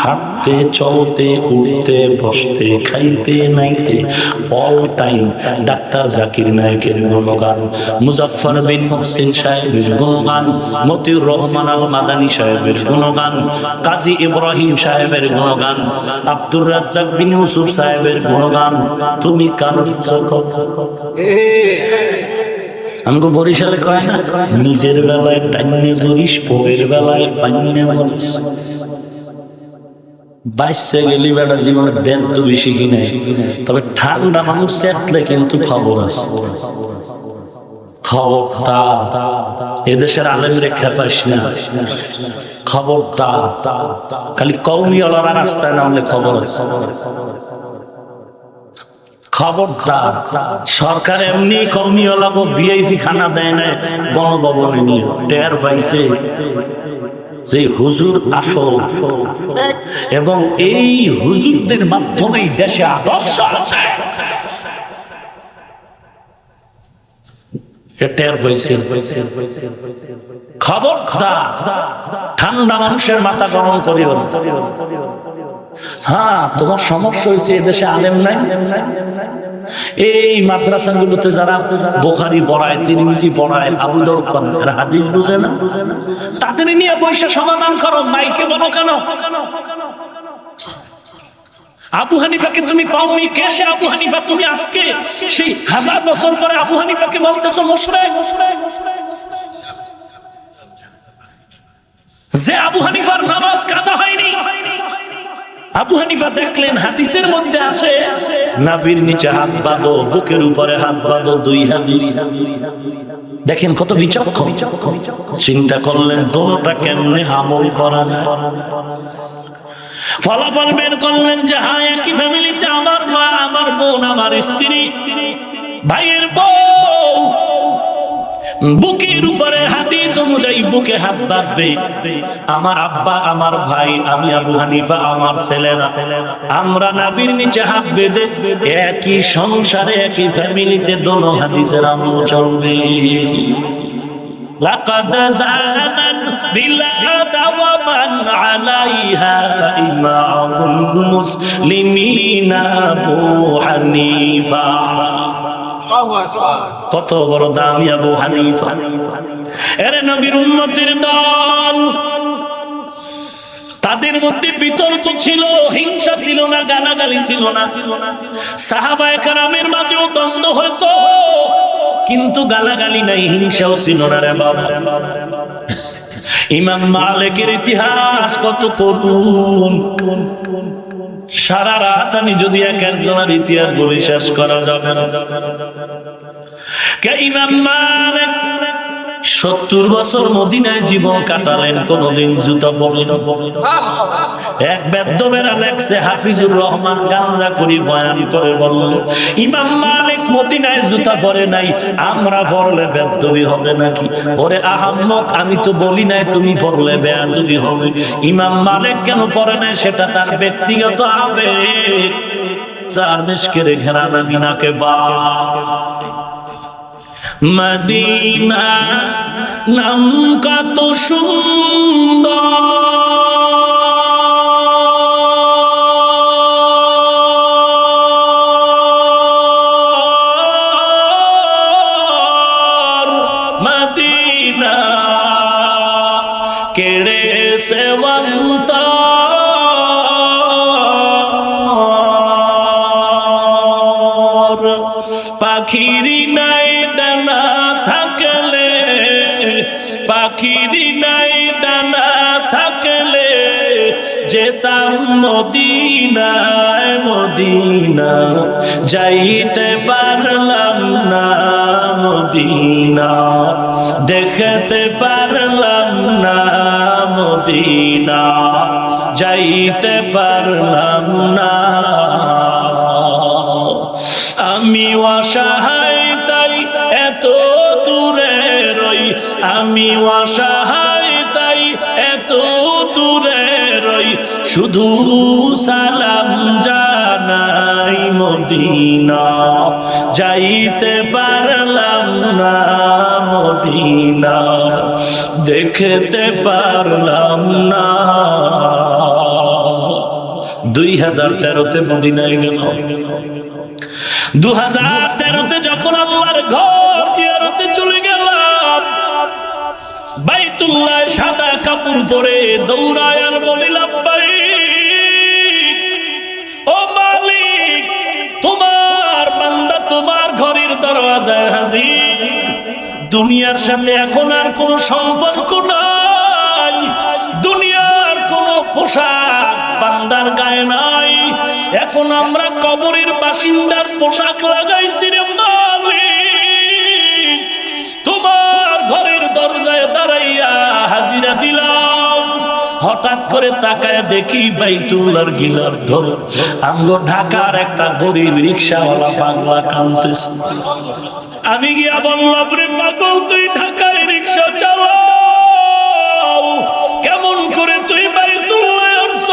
[SPEAKER 1] হাঁটতে চলতে উঠতে বসতে খাইতে নাইতে অল টাইম ডাক্তার জাকির নায়েকের গুণগান, মুজাফফর বিন মুহসিন সাহেবের গুণগান, মতিউর রহমান আল মাদানী সাহেবের গুণগান, কাজী ইব্রাহিম সাহেবের গুণগান, আব্দুর রাজ্জাক বিন ইউসুফ সাহেবের গুণগান। তুমি কার আমাকে বরিশালে কয় না, নিজের বেলায় টাইনে ধরিস, পরের বেলায় পাইনে মরিস। বাইশে গেলি বেটা জীবনে বেদ বেশি কিনে, তবে ঠান্ডা মানুষ চেতলে কিন্তু খবর আছে। খবরদার এদেশের আলেমরে খেপাইস না, খবরদার। খালি কওমিওয়ালারা রাস্তায় নামলে খবর আছে। খবরদার, সরকার এমনি কর্মীওয়ালা ভিআইপি খানা দেয় না গণভবনে নিয়ে। টের পাইছে যে হুজুর আসল, এবং এই হুজুরদের মাধ্যমেই দেশে আদর্শ আছে। টের পাইছে। খবরদার, ঠান্ডা মানুষের মাথা গরম করিও না। হ্যাঁ তোমার সমস্যা হয়েছে এদেশে আলেম নাই। এই মাদ্রাসাগুলোতে যারা বুখারী পড়ায়, তিরমিজি পড়ায়, আবু দাউদ পড়ায়, এরা হাদিস বুঝে না। তাদের নিয়ে পয়সা সমাধান করো, মাইকে বলো কেন? আবু হানিফাকে তুমি পাওনি, কে সে আবু হানিফা? তুমি আজকে সেই 1000 বছর পরে আবু হানিফাকে বলতেছো মুশরিক। যে আবু হানিফার নামাজ কাজা হয়নি। আবু হানিফা দেখলেন হাদিসের মধ্যে আছে নাভির নিচে হাত বাঁধো, বুকের উপরে হাত বাঁধো, 2 হাদিস। দেখেন কত বিচক্ষণ। চিন্তা করলেন দোনোটা কেমনে আমল করা যায়। ফলাফল বের করলেন যে হ্যাঁ একই ফ্যামিলিতে আমার মা, আমার বোন, আমার স্ত্রী, ভাইয়ের বউ বুকের উপরে হাদিস অনুযায়ী বুকে হাত বাঁধবে। আমার আব্বা, আমার ভাই, আমি আবু হানিফা, আমার ছেলেরা, আমরা নাভির নিচে হাত বেঁধে একই সংসারে একই ফ্যামিলিতে দোনো হাদিসের আমল চলবে। লাকাদ জানাল বিলাদ ওয়া মান আলাইহা ইমামুল মুসলিমিনা আবু হানিফা। কত বড় দামি আবু হানিফা। এরে নবীর উম্মতের দল, তাদের মধ্যে বিতর্ক ছিল, হিংসা ছিল না, গালাগালি ছিল না। সাহাবায়ে কেরামের মাঝেও দ্বন্দ্ব হতো, কিন্তু গালাগালি নাই, হিংসাও ছিল না রে বাবা। ইমাম মালিকের ইতিহাস কত করুণ। সারা রাত আমি যদি একজনের ইতিহাস বলি শেষ করা যাবে না। ইমাম মালিক 70 বছর মদিনায় জীবন কাটালেন, কোনদিন জুতা পরেন। এক বেদ্যবেরা লেখছে হাফিজুর রহমান গাঞ্জা করি বয়ান করে বলল ইমাম মালিক মদিনায় জুতা পরে নাই, আমরা পড়লে বেদ্যবি হবে নাকি? ওরে আহাম্মক, আমি তো বলি নাই তুমি পড়লে বেয়াদবি হবে। ইমাম মালিক কেন পরে নাই সেটা তার ব্যক্তিগত আবেগ। চার মেশকের ঘেরা নামি নাকে বা মদিনা নাম কত সুন্দর, মদিনা কেড়ে সেবন্ত পাখিরি নাই ডানা থাকলে, পাখিরি নাই ডানা থাকলে যেতাম মদিনায়, মদিনা যাইতে পারলাম না, মদিনা দেখতে পারলাম না, মদিনা যাইতে পারলাম না। আমি অসহায় তাই এত দূরে রই, আমি অসহায় তাই এত দূরে রই, শুধু সালাম জানাই মদিনা যাইতে পারলাম না, মদিনা দেখতে পারলাম না। 2013-তে মদিনায় গেল। 2013-তে যখন আল্লাহর ঘর জিয়ারতে চলে গেলাম, বাইতুল্লাহ সাদা কাপড় পরে দৌড়ায় আর বলি লাব্বাইক, ও মালিক তোমার বান্দা তোমার ঘরের দরওয়াজায় হাজির। দুনিয়ার সাথে এখন আর কোনো সম্পর্ক নাই, দুনিয়ার কোনো পোশাক বান্দার গায়ে নাই, এখন আমরা কবরের বাসিন্দার পোশাক লাগাইছি রে মালিক, তোমার ঘরের দরজায় দাঁড়াইয়া হাজিরা দিলাম। হঠাৎ করে তাকায় দেখি বাইতুল্লাহর গিলার ধরে আমগো ঢাকার একটা গরিব রিকশাওয়ালা পাগলা কাঁদতেছে। আমি গিয়া বললাম, রে পাগল তুই ঢাকায় রিকশা চালাও, কেমন করে তুই বাইতুল্লাহ আসছ?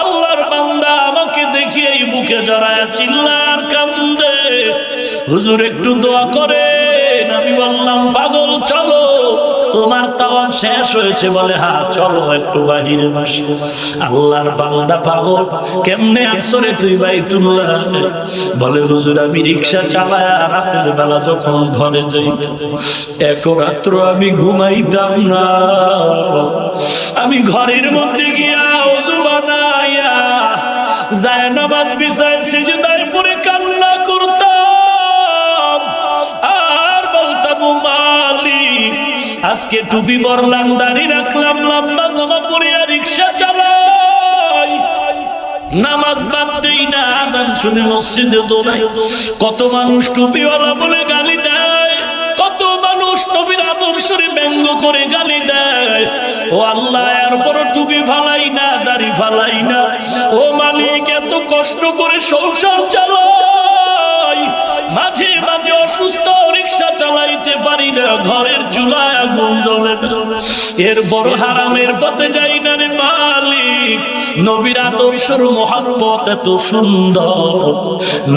[SPEAKER 1] আল্লাহর বান্দা আমাকে দেখি এই বুকে জড়ায় চিল্লার কান্দে, হুজুর একটু দোয়া করেন। আমি বললাম, পাগল চলো, তোমার তাওয়াফ শেষ হয়েছে? বলে হ্যাঁ চলো একটু বাহিরে বসি। আল্লাহর বান্দা পাগল, কেমনে আসরে তুই বাইতুল্লাহ? বলে হুজুর আমি রিকশা চালায় রাতের বেলা যখন ঘরে যাইতাম, এক রাত্র আমি ঘুমাইতাম না, আমি ঘরের মধ্যে গিয়া ওযু বানাইয়া যায় নামাজ বিছায় সিজদায় পড়ে কান্না করতাম আর বলতাম, মালিক আজকে টুপি পরলাম, দাড়ি রাখলাম, লম্বা জামা পরিয়া রিকশা চালাই, নামাজ বাদ দেই না, আজান শুনে মসজিদে দৌড়াই। কত মানুষ টুপিওয়ালা বলে গালি দেয়, কত মানুষ নবীর আদর্শরে ব্যঙ্গ করে গালি দেয়। ও আল্লাহ, এরপর টুপি ফালাই না, দাড়ি ফালাই না। ও মালিক, এত কষ্ট করে সংসার চালাই, মাঝে মাঝে অসুস্থ রিকশা চালাইতে পারি না, ঘরের চুলায় আগুন জ্বলে না, এরপর হারামের পথে যাই না রে মালিক। নবীর আদর্শের মোহাব্বত এত সুন্দর,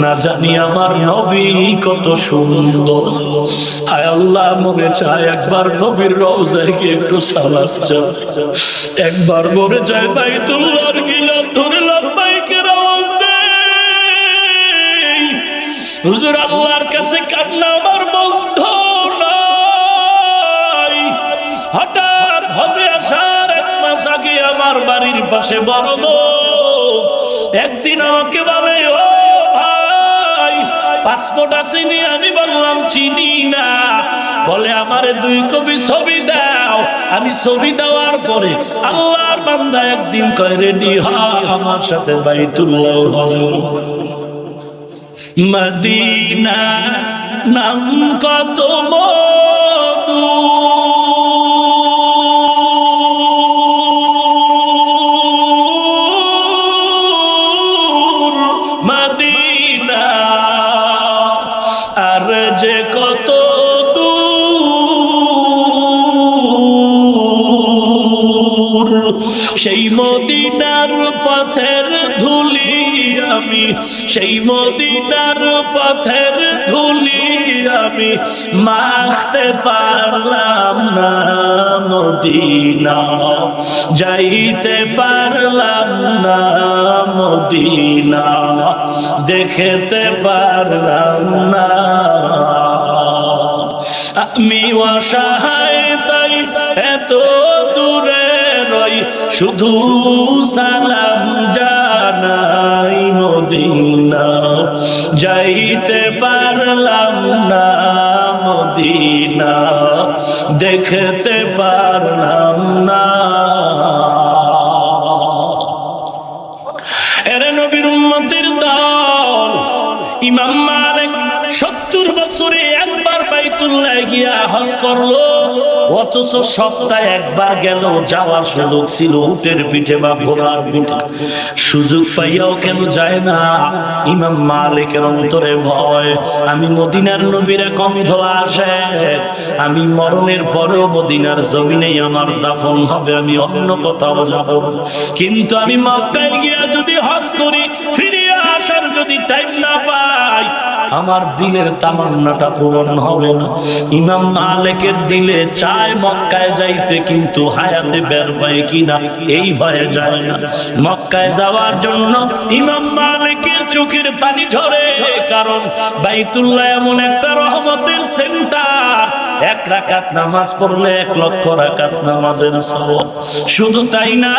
[SPEAKER 1] না জানি আমার নবী কত সুন্দর। আয় আল্লাহ, মনে চায় একবার নবীর রওজায় গিয়ে একটু সালাত চাই, একবার মনে চায় বাইতুল্লাহর গিলাফ ধরে লাব্বাইকের আওয়াজ দেই। হুজুর আল্লাহর কাছে কান্না আমার বন্ধ নাই। হঠাৎ হজে আসার 1 মাস আগে আমার বাড়ির পাশে বড় লোক একদিন আমাকে বলে, ও ভাই পাসপোর্ট আসেনি? আমি বললাম চিনি না। বলে আমারে 2 কপি ছবি দাও। আমি ছবি দেওয়ার পরে আল্লাহর বান্দা একদিন কয়, রেডি হ আমার সাথে বাইতুল্লাহ মদিনা নাম কত মধু, মদিনা আর যে কত দূর, সেই মদিনার পথের ধুলি আমি, সেই মদিনার পথের ধুলি আমি মাখতে পারলাম না, মদিনা যাইতে পারলাম না, মদিনা দেখতে পারলাম না। আমি অসহায় তাই এত দূরে রই, শুধু সালাম জানাই মদিনা, যাইতে পারলাম না মদিনা, দেখতে পারলাম না। এরে নবীর উম্মতের দল, ইমাম মালিক 70 বছরে একবার বাইতুল্লাহ গিয়া হজ করলো, অথচ সপ্তাহে একবার গেল, যাওয়ার সুযোগ ছিল উটের পিঠে বা ঘোড়ার পিঠে, সুযোগ পাইয়াও কেন যায় না? ইমাম মালিকের অন্তরে ভয়, আমি মদিনার নবীর কন্ধ আসে, আমি মরণের পরেও মদিনার জমিনেই আমার দাফন হবে, আমি অন্য কোথাও যাব না। কিন্তু আমি মক্কায় গিয়া যদি হজ করি, ফিরিয়ে আসার যদি টাইম না পাই, আমার দিলের তামান্নাটা পূরণ হবে না। ইমাম মালিকের দিলে চায় মক্কায় যাইতে, কিন্তু হায়াতে বের পায় কিনা এই ভয়ে যায় না। মক্কায় যাওয়ার জন্য ইমাম মালিকের চোখের পানি ঝরে, কারণ বাইতুল্লাহ এমন একটা রহমতের সেন্টার, 1 রাকাত নামাজ পড়লে 1 লক্ষ রাকাত নামাজের সওয়াব। শুধু তাই না,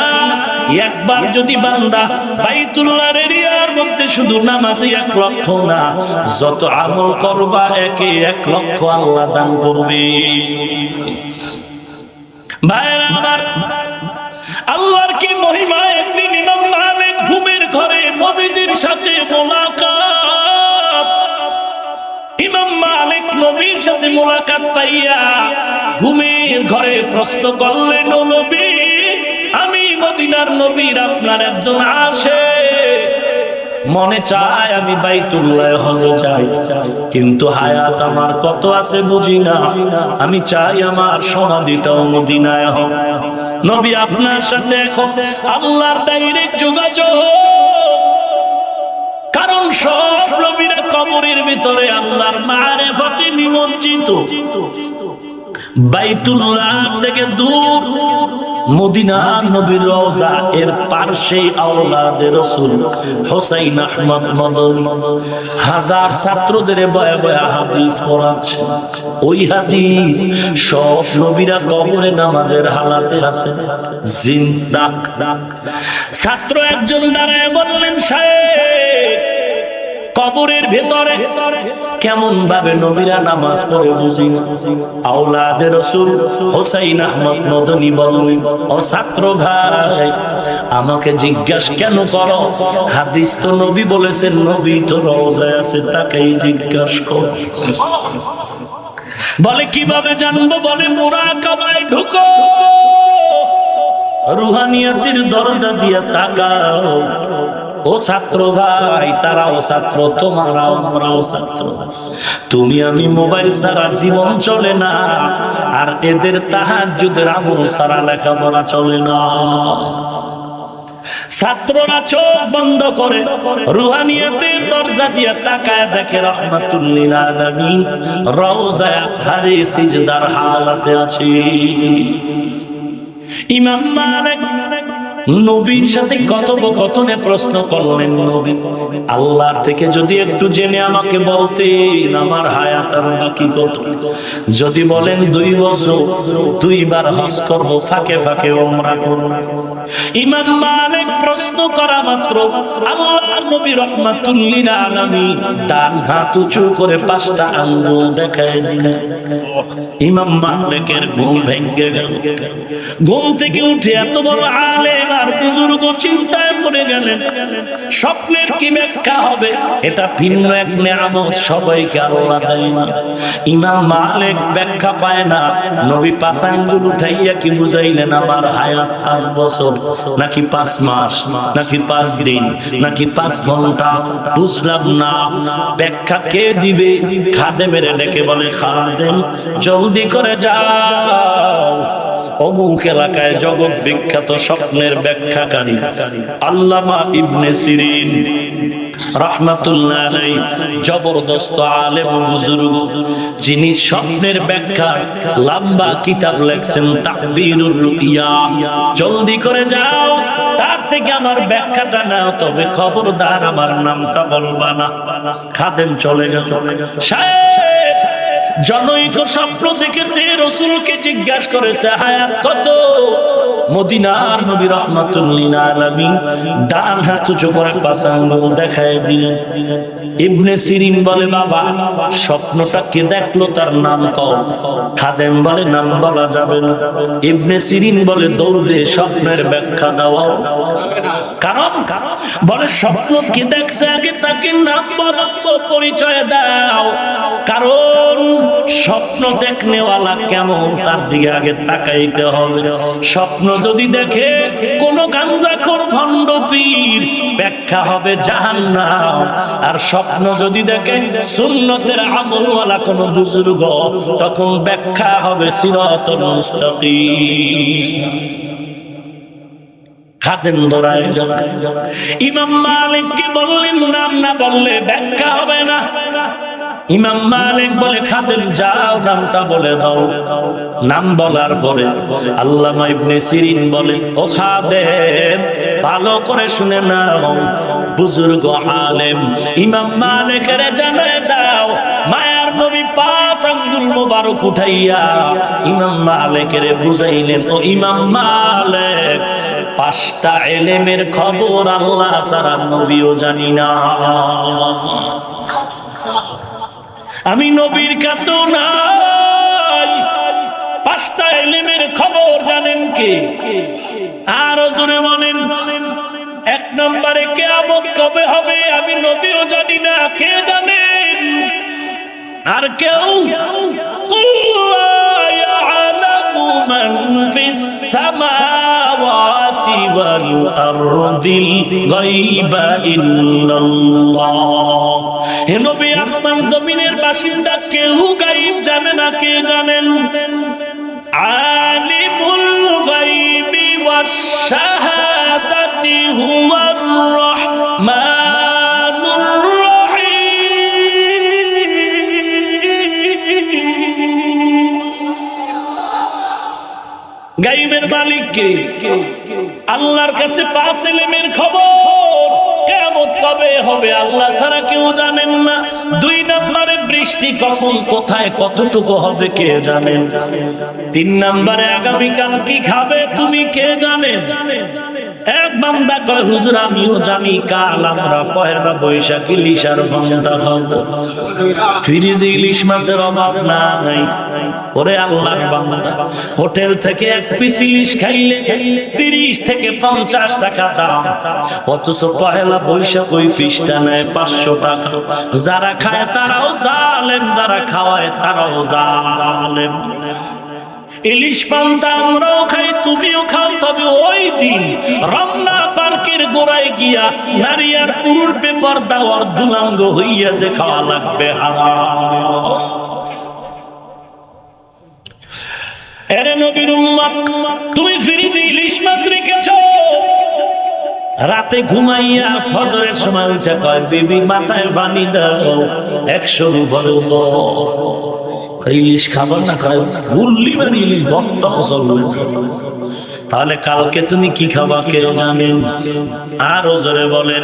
[SPEAKER 1] একবার যদি বান্দা বাইতুল্লাহর এরিয়ার মধ্যে শুধু নামাজই 1 লক্ষ না, যত আমল করবা 1 লক্ষ আল্লাহ দান করবে। ভাইরা আমার, আল্লাহর কি মহিমা! একদিন ইমাম মালিক ঘুমের ঘরে নবীজির সাথে মোলাকাত, ইমাম মালিক নবীর সাথে মোলাকাত পাইয়া ঘুমের ঘরে প্রশ্ন করলেন, ও নবী, আমি মদিনার নবীর আপনার একজন আশিক, মনে চায় আমি বাইতুল্লাহ হজে যাই, কিন্তু হায়াত আমার কত আছে বুঝি না, আমি চাই আমার সমাধিটাও মদিনায় হোক। নবী, আপনার সাথে এখন আল্লাহর ডাইরেক্ট যোগাযোগ, কারণ সব নবীরা কবরের ভিতরে আল্লাহর মারিফতে নিমজ্জিত। বাইতুল্লাহ থেকে দূর মদিনার নবীর রওজা, এর পাশে আওলাদে রাসূল হুসাইন আহমদ মদনী হাজার ছাত্রদের বয়া বয়া হাদিস পড়াচ্ছে। ওই হাদিস সব নবীরা কবরে নামাজের হালাতে আছে জিন্দা। ছাত্র একজন দাঁড়ায় বললেন, সাহেব, কবরের ভেতরে কেমন ভাবে নবীরা নামাজ পড়ে বুঝি না। আওলাদে রাসূল হুসাইন আহমদ মদনী বললেন, ও ছাত্র ভাই, আমাকে জিজ্ঞাসা কেন করো? হাদিস তো নবী বলেছেন, নবী তো রওজায় আছে, তাকেই জিজ্ঞাসা করো। বলে কিভাবে জানবো? বলে মুরাকাবায় ঢুকো, রুহানিয়াতের দরজা দিয়ে তাকাও। ও ছাত্র ভাই, তারাও ছাত্র, তোমারাও আমরাও ছাত্র। তুমি আমি মোবাইল ছাড়া জীবন চলে না, আর এদের তাহাজ্জুদের আমল ছাড়া লেখাপড়া চলে না। ছাত্ররা চোখ বন্ধ করে রুহানিয়াতের দরজা দিয়ে তাকায় দেখে রহমাতুল লিল আলামিন রওজায় আতহারে সিজদার হালাতে আছে। ইমাম মালিক নবীর সাথে কথোপকথনে প্রশ্ন করলেন, নবী, আল্লাহর থেকে যদি একটু জেনে আমাকে বলতেন আমার হায়াত আর বাকি কত। যদি বলেন 2 বছর, 2 বার হজ করব, ফাঁকে ফাঁকে উমরা করব। ইমাম মালিক প্রশ্ন করা মাত্র আল্লাহর নবী রহমাতুল লিল আলামিন ডান হাত উঁচু করে 5টা আঙ্গুল দেখায় দিলেন। ইমাম মালিকের ঘুম ভেঙে গেল। ঘুম থেকে উঠে এত বড় আলেম আর বুজুর্গ চিন্তায় পড়ে গেলেন, স্বপ্নের কি ব্যাখ্যা হবে? এটা ভিন্ন এক নিয়ামত, সবাইকে আল্লাহ দেয় না। ইমাম মালিক ব্যাখ্যা পায় না। নবী 5 আঙ্গুল উঠাইয়া কি বুঝাইলেন, আমার হায়াত 5 বছর নাকি 5 মাস নাকি 5 দিন নাকি 5 ঘন্টা, বুঝলাম না। ব্যাখ্যা কে দিবে? খাদেমের ডেকে বলে, খাদেম জলদি করে যাও, অমুক এলাকায় জগৎ বিখ্যাত স্বপ্নের ব্যাখ্যাকারী আল্লামা ইবনে সিরিন রাহমাতুল্লাহ আলাইহি জবরদস্ত আলেম ও বুজুর্গ, যিনি স্বপ্নের ব্যাখ্যা লম্বা কিতাব লিখছেন তাকবীরুর রুইয়া। জলদি করে যাও, তার থেকে আমার ব্যাখ্যাটা নাও, তবে খবরদার আমার নামটা বলবা না। খাদেম চলে গেল। সাহেব জনৈক স্বপ্ন দেখেছে, রাসূলকে জিজ্ঞাসা করেছে হায়াত কত? মদিনার নবী রাহমাতুল লিল আলামিন ডান হাত উঁচু করে পাঁচ আঙ্গুল দেখায় দিলেন। ইবনে সিরিন বলে বাবা স্বপ্নটা কে দেখলো তার নাম কও। খাদেম বলে নাম বলা যাবে না। ইবনে সিরিন বলে দৌড় দে স্বপ্নের ব্যাখ্যা দাও। কারণ বলে স্বপ্ন কে দেখছে আগে তাকে নাম বলো, পরিচয় দাও। কারণ স্বপ্ন দেখনেওয়ালা কেমন তার দিকে আগে তাকাইতে হবে। স্বপ্ন যদি দেখে কোন গাঞ্জাখোর ভণ্ড পীর, ব্যাখ্যা হবে জাহান্নাম। আর স্বপ্ন যদি দেখে সুন্নতের আমলওয়ালা কোন বুজুর্গ, তখন ব্যাখ্যা হবে সিরাতুল মুস্তাকিম। খাদেম দৌড়ায় গেল। ইমাম মালিককে বললেন নাম না বললে ব্যাখ্যা হবে না। ইমাম মালিক বলে খাদেম যাও নামটা বলে দাও। নাম বলার পরে আল্লামা ইবনে সিরিন বলে ও খাদেম ভালো করে শুনে নাও, বুজুর্গ আলেম ইমাম মালিকের জানায় দাও মায়ার নবী পাঁচ আঙ্গুল মোবারক উঠাইয়া ইমাম মালিকের বুঝাইলেন ও ইমাম মালিক পাঁচটা ইলমের খবর আল্লাহ ছাড়া নবীও জানি না। আমি নবীর কাছেও নাই। পাঁচটা ইলমের খবর জানেন কে? আর জোরে বলেন। এক নম্বরে কিয়ামত কবে হবে আমি নবীও জানি না, কে জানেন? আর কেউ? কুল লা ইয়ালামু মান ফিস সামাওয়াতি ওয়াল আরদিল গায়বা ইল্লাল্লাহ। হে নবী আসমান জমিনের বাসিন্দা কেউ গায়ব জানে না, কে জানেন? আলিমুল গায়বি ওয়াশ শাহাদাতি হুয়ার রাহমানুর রহিম। গায়বের মালিক কে? আল্লাহর কাছে পাঁচ ইলমের খবর কিয়ামত কবে হবে আল্লাহ ছাড়া কেউ জানেন না। দুই নম্বরে বৃষ্টি কখন কোথায় কতটুকু হবে কে জানেন? তিন নম্বরে আগামীকাল কি খাবে তুমি কে জানেন? এক বান্দা কয় হুজুর আমিও জানি কাল আমরা পয়লা বৈশাখ ইলিশ আর ভর্তা খাবো। ফ্রিজে ইলিশ মাছের অভাব নাই। ওরে আল্লাহর বান্দা হোটেল থেকে এক পিস ইলিশ খাইলে 30 থেকে 50 টাকা দাম, অথচ পয়লা বৈশাখ ওই পিসটা নেয় 500 টাকা। যারা খায় তারাও জালেম, যারা খাওয়ায় তারাও জালেম। ইলিশ পান্তা আমরাও খাই তুমিও খাও, তবে ওই দিন রমনা পার্কের গোড়ায় গিয়া নারী আর পুরুষ বেপরদা অর্ধুলাঙ্গ হইয়া যে খাওয়া লাগবে হারাম। এরে নবীর উম্মত তুমি ফ্রিজে ইলিশ মাছ রেখেছো, রাতে ঘুমাইয়া ফজরের সময় উঠে কয় বিবি মাথায় পানি দাও 100 উপরে ইলিশ খাবার না খায় গুল্লি মারি ইলিশ ভর্তাও চলবে। তাহলে কালকে তুমি কি খাবা কেউ জানেন? আরো জোরে বলেন।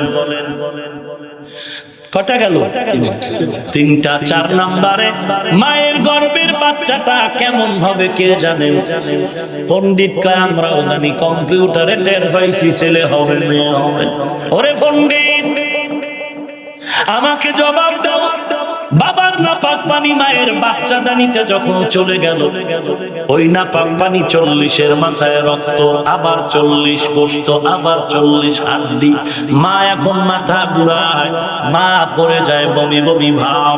[SPEAKER 1] কটা গেল? তিনটা। 4 নম্বরে মায়ের গর্ভের বাচ্চাটা কেমন হবে কে জানেন? পণ্ডিত কয় আমরাও জানি, কম্পিউটারে টের পাইছি ছেলে হবে মেয়ে হবে। ওরে পণ্ডিত আমাকে জবাব দাও, বাবার নাপাক পানি মায়ের বাচ্চা দানিতে যখন চলে গেল, ওই নাপাক পানি 40-এর মাথায় রক্ত, আবার 40 গোশত, আবার 40 হাড্ডি। মা এখন মাথা ঘুরায়, মা পড়ে যায় বমি বমি ভাব।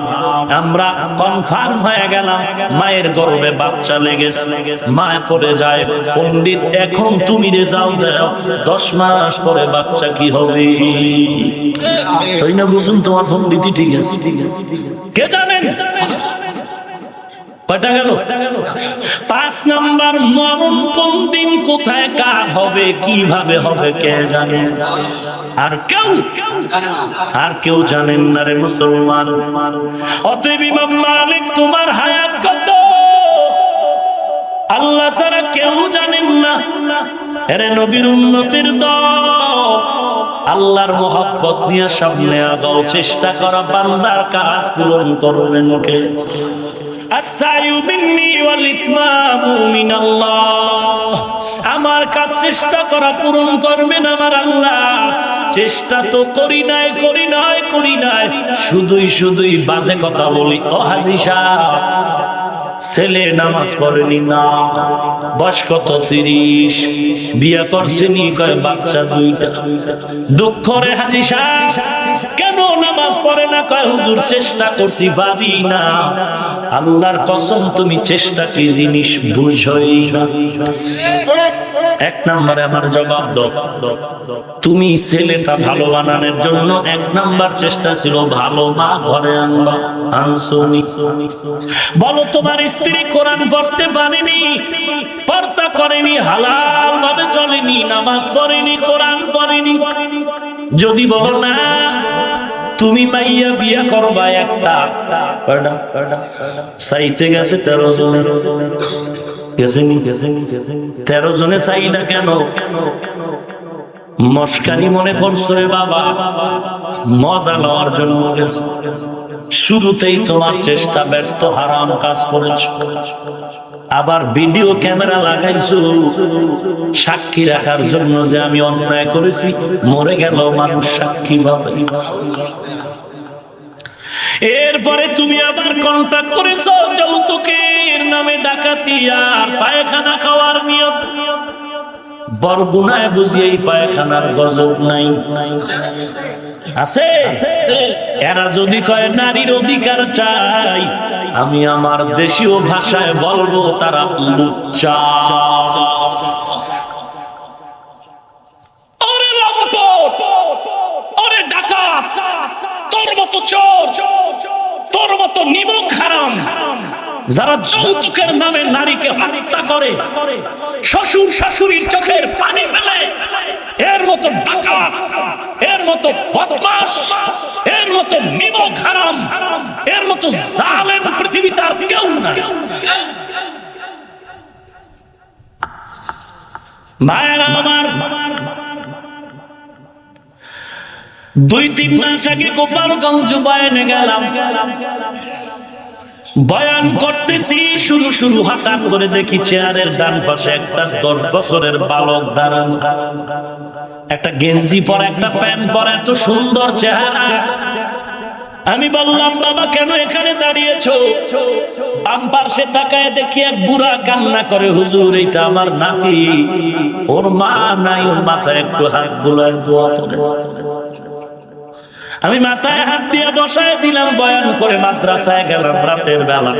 [SPEAKER 1] আমরা কনফার্ম হয়ে গেলাম মায়ের গর্ভে বাচ্চা লেগেছে। মা পড়ে যায়, পণ্ডিত এখন তুমি রেজাল্ট দাও 10 মাস পরে বাচ্চা কি হবে? তাই না বুঝুন তোমার পণ্ডিতই ঠিক আছে। কে জানেন? কয়টা গেল? 5 নাম্বার মরণ কোন দিন কোথায় কার হবে কিভাবে হবে কে জানে? আর কেউ জানেন না রে মুসলমান। অতএব ইমাম মালিক তোমার হায়াত কত আল্লাহ ছাড়া কেউ জানেন না। এরে নবীর উম্মতের দল, আল্লাহর মহব্বত নিয়ে সামনে আগাও, চেষ্টা করা বান্দার কাজ পূরণ করবেন কে? আস-সায়ু মিন্নি ওয়াল ইতমামু মিনাল্লাহ। আমার কাজ চেষ্টা করা পূরণ করবেন আমার আল্লাহ। চেষ্টা তো করি নাই, শুধুই বাজে কথা বলি। ও হাজী সাহেব, ছেলে নামাজ পড়েনি না, বয়স কত 30, বিয়ে করছেনি কয় বাচ্চা 2টা। দুঃখ রে হাজী সাহেব, কেন নামাজ পড়ে না? কয় হুজুর চেষ্টা করছি পারি না। আল্লাহর কসম, তুমি চেষ্টা কি জিনিস বুঝই না। এক নম্বরে আমার জবাব দাও, তুমি ছেলেটা ভালো বানানোর জন্য 1 নাম্বার চেষ্টা ছিল ভালো মা ঘরে আনবা, আনসনি? বলো তোমার স্ত্রী কোরআন পড়তে পারেনি, পর্দা করেনি, হালাল ভাবে চলেনি, নামাজ পড়েনি, কোরআন পড়েনি? যদি বলো না, তুমি মাইয়া বিয়া করবা একটা, চাইতে গেছে 13 জনের, গেছেনি 13 জনে চাই না কেন? মস্কারি মনে করছো রে বাবা, মজা লওয়ার জন্য গেছে। শুরুতেই তোমার চেষ্টা ব্যর্থ, হারাম কাজ করেছো। আবার ভিডিও ক্যামেরা লাগাইছো সাক্ষী রাখার জন্য যে আমি অন্যায় করেছি, মরে গেল মানুষ সাক্ষী পাবে। এরপরে তুমি আবার কন্টাক্ট করেছো যৌতুকের নামে ডাকাতি আর পায়খানা খাওয়ার নিয়ত। বরগুনায় বুঝি এই পায়খানার গজব নাই? আছে? এরা যদি কয় নারীর অধিকার চাই, আমি আমার দেশীয় ভাষায় বলবো তারা লুচ্চা। ওরে লম্পট, ওরে ডাকাত, তোর মতো চোর, তোর মতো নিমক হারাম, যারা যৌতুকের নামে নারীকে হত্যা করে, শ্বশুর শাশুড়ির চোখের পানি ফেলে, এর মতো ডাকাত, এর মতো বদমাশ, এর মতো নিমক হারাম, এর মতো জালেম পৃথিবীতে আর কেউ নাই। ভাইরা আমার, 2-3 মাস আগে গোপালগঞ্জ বয়ানে গেলাম। বয়ান করতেছি, শুরু হঠাৎ করে দেখি চেয়ারের ডান পাশে একটা 10 বছরের বালক দাঁড়ানো, একটা গেঞ্জি পরা, একটা প্যান্ট পরা, এত সুন্দর চেহারা। আমি বললাম, বাবা কেন এখানে দাঁড়িয়েছো? বাম পাশে তাকায় দেখি এক বুড়া কান্না করে, হুজুর এটা আমার নাতি, ওর মা নাই, ওর মাথায় একটু হাত বুলায় দোয়া করে। আমি মাথায় হাত দিয়ে বসায় দিলাম, বয়ান করে মাদ্রাসায় গেলাম রাতের বেলা।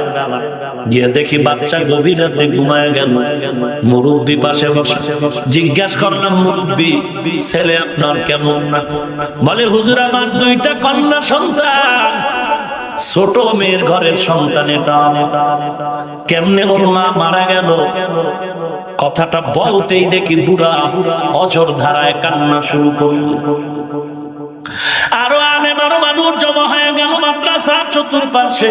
[SPEAKER 1] গিয়ে দেখি বাচ্চা গভীর রাতে ঘুমায় গেল, মুরব্বি পাশে বসে। জিজ্ঞাসা করলাম, মুরব্বি ছেলে আপনার কেমন না? বলে, হুজুর আমার 2টা কন্যা সন্তান, ছোট মেয়ের ঘরের সন্তান এটা। কেমনে ওর মা মারা গেল? কথাটা বলতেই দেখি বুড়া অঝর ধারায় কান্না শুরু করল। আরো আলেমারো মানুষ জমা হয়ে গেল মাদ্রাসার চতুর্পাশে।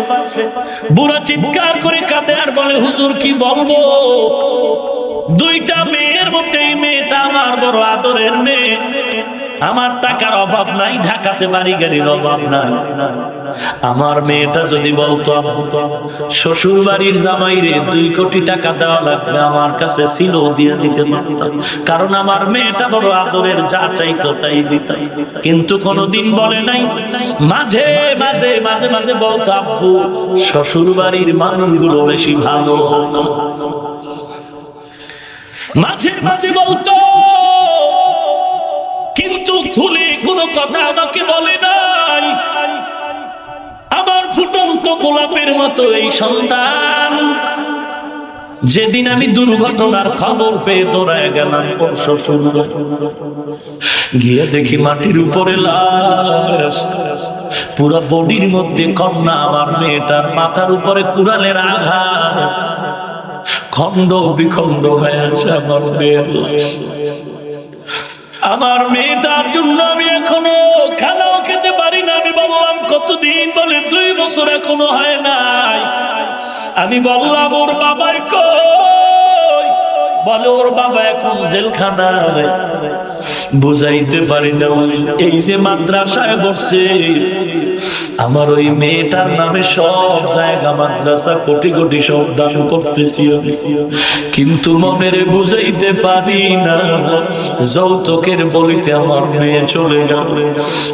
[SPEAKER 1] বুড়া চিৎকার করে কাঁদে আর বলে, হুজুর কি বলবো, 2টা মেয়ের মধ্যে এই মেয়েটা আমার বড় আদরের মেয়ে। আমার টাকার অভাব নাই, ঢাকাতে বাড়ি গাড়ির অভাব নাই। আমার মেয়েটা যদি বলতো, শ্বশুর বাড়ির জামাইরে 2 কোটি টাকা দেওয়া লাগবে, আমার কাছে ছিল, দিয়ে দিতে পারতাম, কারণ আমার মেয়েটা বড় আদরের, যা চাইতো তাই দিতাম। কিন্তু কোনোদিন বলে নাই। মাঝে মাঝে বলতো, আব্বু শ্বশুর বাড়ির মানুষগুলো বেশি ভালো। মাঝে বলতো, কিন্তু খুলে কোনো কথা আমাকে বলে নাই। আমার ফুটন্ত গোলাপের মতো এই সন্তান। যেদিন আমি দুর্ঘটনার খবর পেয়ে দৌড়ায় গেলাম ওর শ্বশুর, গিয়ে দেখি মাটির উপরে লাশ, পুরো বডির মধ্যে কন্যা। আমার মেয়েটার মাথার উপরে কুড়ালের আঘাত, খন্ড বিখন্ড হয়ে আছে আমার মেয়ের লাশ। আমার মেয়েটার জন্য আমি এখনো খানাও খেতে পারি না। আমি বললাম, কতদিন? বলে 2 বছর এখনো হয় নাই। আমি বললাম, ওর বাবাই কই? বলে, ওর বাবা এখন জেলখানায়। বুঝাইতে পারি না, এই যে মাদ্রাসায় বসছে, আমার ওই মেয়েটার নামে সব জায়গা মাদ্রাসা কোটি কোটি সব দান করতেছি, কিন্তু মনের বুঝাইতে পারি না যৌতুকের বলিতে আমার মেয়ে চলে গেল।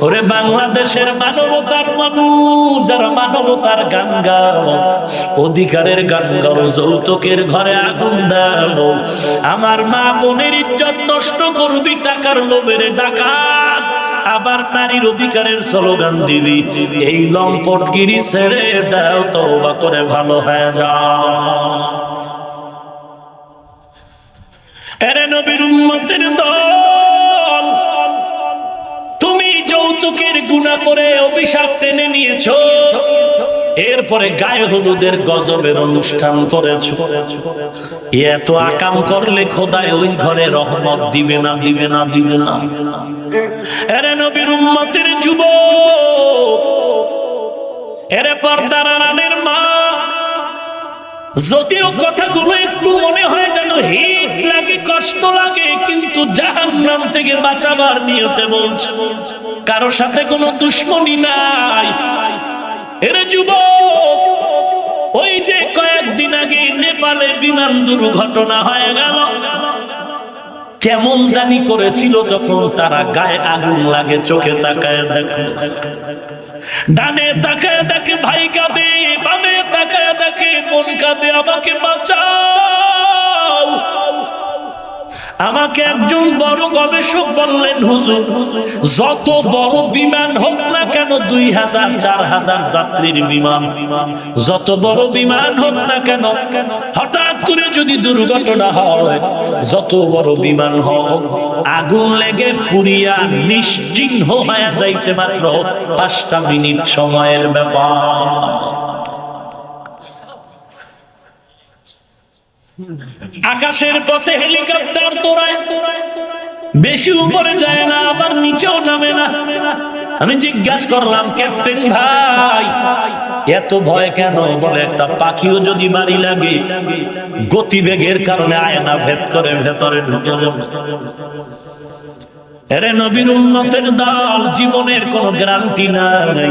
[SPEAKER 1] ওরে বাংলাদেশের মানবতার মানুষ, যারা মানবতার গান গাও, অধিকারের গান গাও, যৌতুকের ঘরে আগুন দাও, আমার মা বোনের ইজ্জত নষ্ট করবি টাকার লোভের ডাকাত, আবার নারীর অধিকারের স্লোগান দিবি, এই লম্পটগিরি ছেড়ে দাও, তওবা করে ভালো হয়ে যাও। এরে নবীর উম্মতের দল, তুমি যৌতুকের গুনাহ করে অভিশাপ টেনে নিয়েছো, এরপরে গায়ে হলুদের গজবের অনুষ্ঠান করেছো। এত আকাম করলে খোদায় ওই ঘরে রহমত দিবে না, দিবে না, দিবে না। এরে নবীর উম্মতের যুবক, এরে পর্দার আড়ালের মা, যদিও কথাগুলো একটু মনে হয় যেন হিট লাগে, কষ্ট লাগে, কিন্তু জাহান্নাম থেকে বাঁচাবার নিয়তে বলছে, কারো সাথে কোনো দুশ্মনী নাই। এরে যুবক, ওই যে কয়েকদিন আগে নেপালে বিমান দুর্ঘটনা হয়ে গেল, কেমন জানি করেছিল যখন তারা গায়ে আগুন লাগে, চোখে তাকায় দেখো, ডানে তাকায় দেখে ভাই কাঁদে, বামে তাকায় দেখে বোন কাঁদে, আমাকে বাঁচাও। আমাকে একজন বড় গবেষক বললেন, হুজুর, যত বড় বিমান হোক না কেন, 2000 4000 যাত্রীর বিমান, যত বড় বিমান হোক না কেন, হঠাৎ করে যদি দুর্ঘটনা হয়, যত বড় বিমান হোক, আগুন লেগে পুড়িয়া নিশ্চিহ্ন হয়ে যাইতে মাত্র 5টা মিনিট সময়ের ব্যাপার। আকাশের পথে হেলিকপ্টার তোরায়, বেশি উপরে যায় না, আবার নিচেও নামে না। আমি জিজ্ঞাসা করলাম, ক্যাপ্টেন ভাই, এত ভয় কেন? বলে, একটা পাখিও যদি বাড়ি লাগে, গতিবেগের কারণে আয়না ভেদ করে ভেতরে ঢুকে যাবে। এরে নবীর উম্মতের দল, জীবনের কোনো গ্যারান্টি নাই।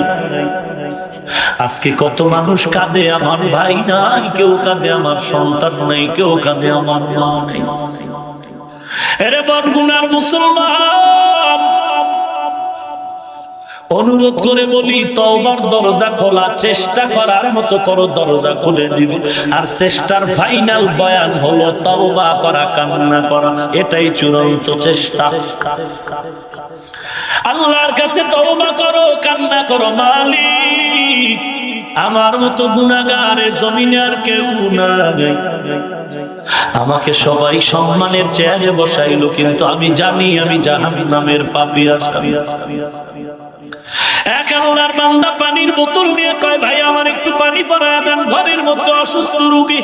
[SPEAKER 1] আজকে কত মানুষ কাঁদে, আমার ভাই নাই, কেউ কাঁদে আমার সন্তান নাই, কেউ কাঁদে আমার মা নেই। এরে বরগুনার মুসলমান, অনুরোধ করে বলি, তওবার দরজা খোলা, চেষ্টা করার মতো করো, দরজা খুলে দিবে। আর চেষ্টার ফাইনাল বয়ান হলো তওবা করা, কান্না করা, এটাই চূড়ান্ত চেষ্টা। আল্লাহর কাছে তওবা করো, কান্না করো, মালিক আমার মতো গুনাহগারে জমিনে আর কেউ নাই, আমাকে সবাই সম্মানের চেয়ারে বসাইলো, কিন্তু আমি জানি আমি জাহান্নামের পাপী আসামি। এক আল্লাহর বান্দা পানির বোতল নিয়ে কয়, ভাই আমার একটু পানি পরায় দেন, ঘরের মধ্যে অসুস্থ রোগী।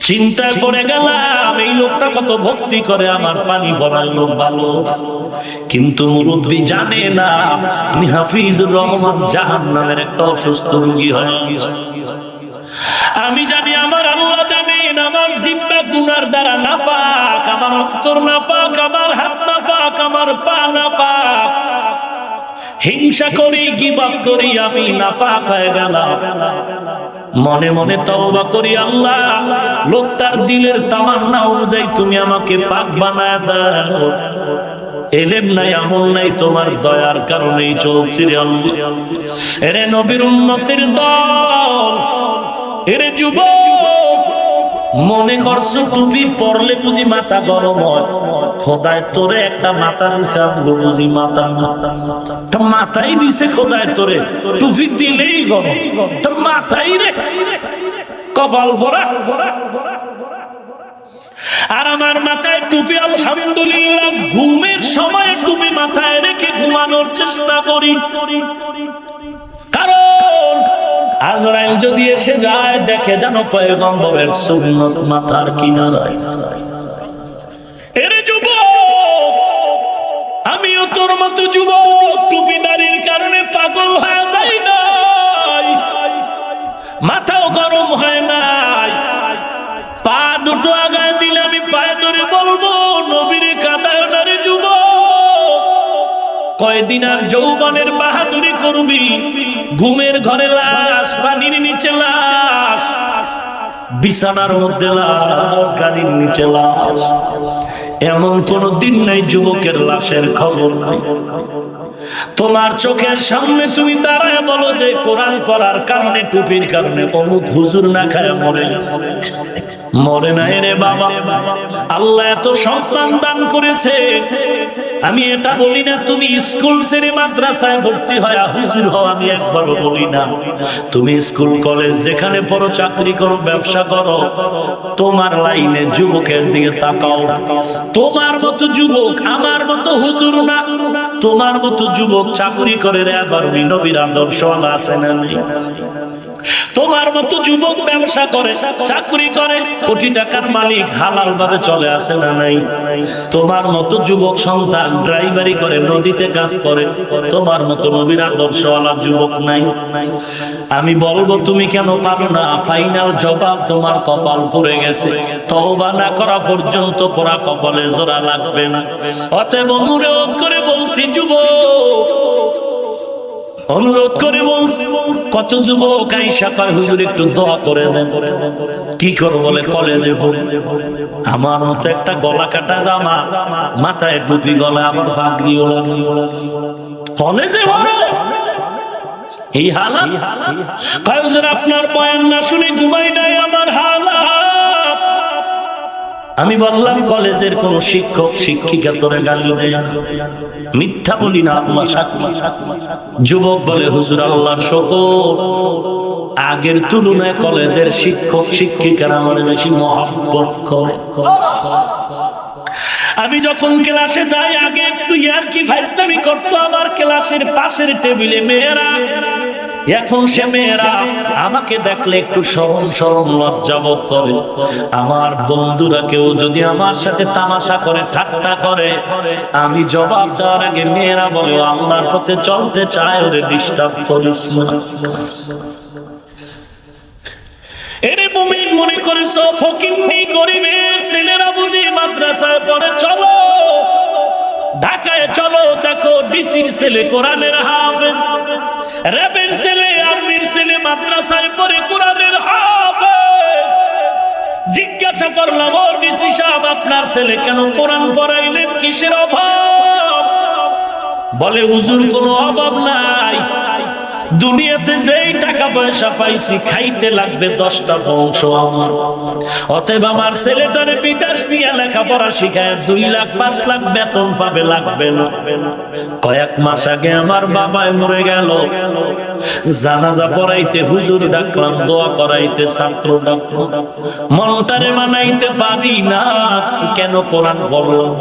[SPEAKER 1] চিন্তায় পড়ে গেলাম, এই লোকটা কত ভক্তি করে, আমার পানি ভরার লোক ভালো, কিন্তু মুরব্বী জানে না আমি হাফিজুর রহমান জাহান্নামের একটা অসুস্থ রোগী হয়ে গেছি। আমি জানি, আমার আল্লাহ জানেন, আমার জিহ্বা গুনার দ্বারা নাপাক, আমার অন্তর নাপাক, আমার হাত নাপাক, আমার পা নাপাক, হিংসা করি, গীবত করি, আমি নাপাক হয়ে গেলাম। মনে মনে তওবা করি, আল্লাহ লোকটার দিলের তামান্না অনুযায়ী তুমি আমাকে পাক বানায় দাও। এলেম নাই, আমল নাই, তোমার দয়ার কারণেই চলছি রে আল্লাহ। এরে নবীর উম্মতের দল, এরে যুবক, মনে করছো টুপি পরলে বুঝি মাথা গরম হয়? খোদায় তোরে একটা মাথা দিছে, আমগো বুঝি মাথা না, মাথাই দিছে খোদায় তোরে, টুপি দিলেই গরম, মাথাই রে কপাল ভরা। আর আমার মাথায় টুপি, আলহামদুলিল্লাহ, ঘুমের সময় টুপি মাথায় রেখে ঘুমানোর চেষ্টা করি, কারণ আজরাইল যদি এসে যায়, দেখে যেন পয়গম্বরের সুন্নত মাথার কিনারায়। এরে যুবক, আমিও তোর মতো যুবক, টুপিদারির কারণে পাগল হয়ে যাই নাই, মাথাও গরম হয় নাই, পা দুটো আগায় দিলে আমি পায়ে ধরে বলবো, নবীরে কাঁদায় না রে যুবক, কয়দিন আর যৌবনের বাহাদুরি করবি? ঘুমের ঘরে লাশ, পানির নিচে লাশ, বিছানার মধ্যে লাশ, গাড়ির নিচে লাশ। এমন কোন দিন নাই যুবকের লাশের খবর নাই। তোমার চোখের সামনে তুমি দাঁড়ায় বলো যে কোরআন পড়ার কারণে, টুপির কারণে অমুক হুজুর না খায় মরে গেছে। মরে নাই রে বাবা। আল্লাহ এত সম্মান দান করেছে। আমি এটা বলি না তুমি স্কুল ছেড়ে মাদ্রাসায় ভর্তি হয় হুজুর হও, আমি একবারও বলি না। তুমি স্কুল কলেজ যেখানে পড়ো, চাকরি করো, ব্যবসা করো, তোমার লাইনে যুবকের দিকে তাকাও। তোমার মতো যুবক আমার মতো হুজুর না, তোমার মতো যুবক চাকরি করে রে আবার নবীর আদর্শ আছে না নেই? তোমার মতো যুবক ব্যবসা করে, চাকরি করে, কোটি টাকার মালিক, হালাল ভাবে চলে আসে না নাই? তোমার মতো যুবক সন্তান ড্রাইভারি করে, নদীতে কাজ করে, তোমার মতো নবীর আদর্শওয়ালা যুবক নাই? আমি বলবো তুমি কেন পারো না? ফাইনাল জবাব তোমার কপাল পড়ে গেছে। তওবা না করা পর্যন্ত পোড়া কপালে জোড়া লাগবে না। অতএব অনুরোধ করে বলছি যুবক, অনুরোধ করে বলছি, কত যুবক আইসা কয় হুজুর একটু দোয়া করে দেন। কি করো বলে কলেজে পড়ি। আমার মতো একটা গলা কাটা জামা, মাথায় টুপি, গলায় আবার পাগড়িও লাগে, কলেজে পড়ো। এই হালাত। কয় হুজুর আপনার বয়ান না শুনে ঘুমাই নাই আমার হালাত। আমি বললাম কলেজের কোন শিক্ষক শিক্ষিকা তোরে গালি দেয় না, মিথ্যা বলি না, আল্লাহ সাক্ষী। যুবক বলে হুজুর আল্লাহর শুকর, আগের তুলনায় কলেজের শিক্ষক শিক্ষিকারা আমার বেশি মহব্বত করে। আমি যখন ক্লাসে যাই আগে একটু ইয়ারকি ফাইজলামি করতো আমার ক্লাসের পাশের টেবিলে মেয়েরা। এখন সে মেয়েরা আমাকে দেখলে একটু শরম শরম লজ্জাবোধ করে। আমার বন্ধুরা কেউ যদি আমার সাথে তামাশা করে, ঠাট্টা করে, আমি জবাব দেওয়ার আগে মেয়েরা বলে আল্লাহর পথে চলতে চায়, ওরে ডিস্টার্ব করিস না। এরে মুমিন মনে করেছ ফকিন্নি গরিবের ছেলেরা বুঝি মাদ্রাসায় পড়ে? চলো ঢাকায় চলো, দেখো ডিসির ছেলে কোরআনের হাফেজ, র্যাবের ছেলে, আর্মির ছেলে মাদ্রাসায় পড়ে কোরআনের হাফেজ। জিজ্ঞাসা করলাম, ও ডিসি সাহেব আপনার ছেলে কেন কোরআন পড়াইলেন, কিসের অভাব? বলে হুজুর কোনো অভাব নাই, দুনিয়াতে যেই টাকা পয়সা পাইছি খাইতে লাগবে 10টা বংশ আমার। অতএব আমার ছেলেটারে বিদেশ নিয়ে লেখাপড়া শিখায় 2 লাখ 5 লাখ বেতন পাবে, লাগবে না। কয়েক মাস আগে আমার বাবাই মরে গেল, জানাজা পড়াইতে হুজুর ডাকলাম, দোয়া করাইতে ছাত্র ডাকলাম, মনটারে মানাইতে পারি না, কেন কোরআন পড়লাম?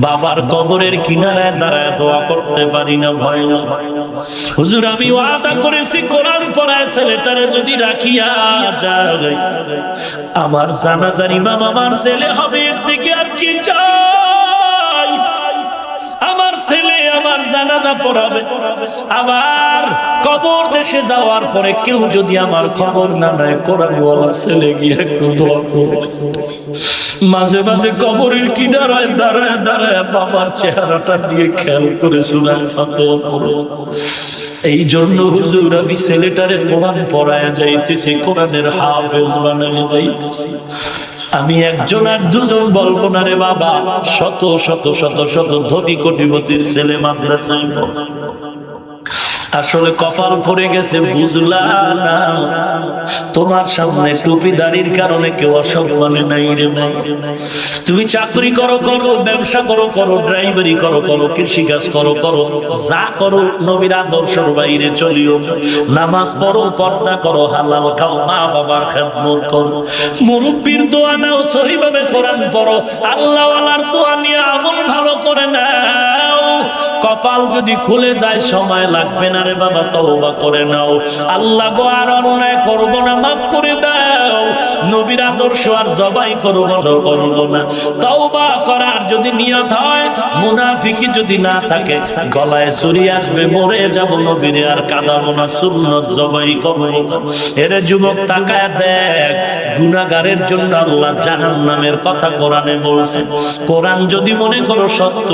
[SPEAKER 1] বাবার কবরের কিনারায় দাঁড়ায় দোয়া করতে পারি না, ভয় না। হুজুর আমি ওয়াদা করেছি কোরআন পড়ায় ছেলেটারে যদি রাখিয়া যায়, আমার জানাজার ইমাম আমার ছেলে হবে, এর থেকে আর কি চাই? আমার ছেলে আমার জানাজা পড়াবে। আবার কবর দেশে যাওয়ার পরে কেউ যদি আমার খবর না নেয়, কোরআনওয়ালা ছেলে গিয়ে একটু দোয়া করবে। মাঝে মাঝে কবরের কিনারায় দাঁড়ায় দাঁড়ায় বাবার চেহারাটা দিয়ে খেয়াল করে সূরা ফাতিহা পড়ো। এই জন্য হুজুর আমি ছেলেটারে কোরআন পড়ায় যাইতেছি, কোরআনের হাফেজ বানায় যাইতেছি। আমি একজন আর দুজন বলবো না রে বাবা, শত শত শত শত ধনী কোটিপতির ছেলে মাদ্রাসায় পড়ে। আসলে কপাল পড়ে গেছে, বুঝলা না? তোমার সামনে টুপি দাড়ির কারণে কেউ অসম্মানে নাই রে ভাই। তুমি চাকরি করো করো, ব্যবসা করো করো, ড্রাইভারি করো করো, কৃষিকাজ করো করো, যা করো নবীর আদর্শের বাইরে চলিও। নামাজ পড়ো, পর্দা করো, হালাল খাও, মা বাবার খেদমত করো, মুরব্বির দোয়া নাও, সহিভাবে কোরআন পড়ো, আল্লাহওয়ালার দোয়া নিয়ে আমল ভালো করে নাও। কপাল যদি খুলে যায় সময় লাগবে না রে বাবা, তওবা করে নাও। আল্লাহ গো আর অন্যায় করব না, মাফ করে দাও। নবীর আদর্শ আর জবাই করব না করব না। তওবা করার যদি নিয়ত হয়, মুনাফিকি যদি না থাকে, গলায় ছুরি আসবে, মরে যাব, নবীর আর কাঁদাবো না, সুন্নত জবাই করব না। এরে যুবক তাকায় দেখ, গুনাহগারের জন্য আল্লাহ জাহান্নামের কথা কোরআনে বলছে। কোরআন যদি মনে করো সত্য,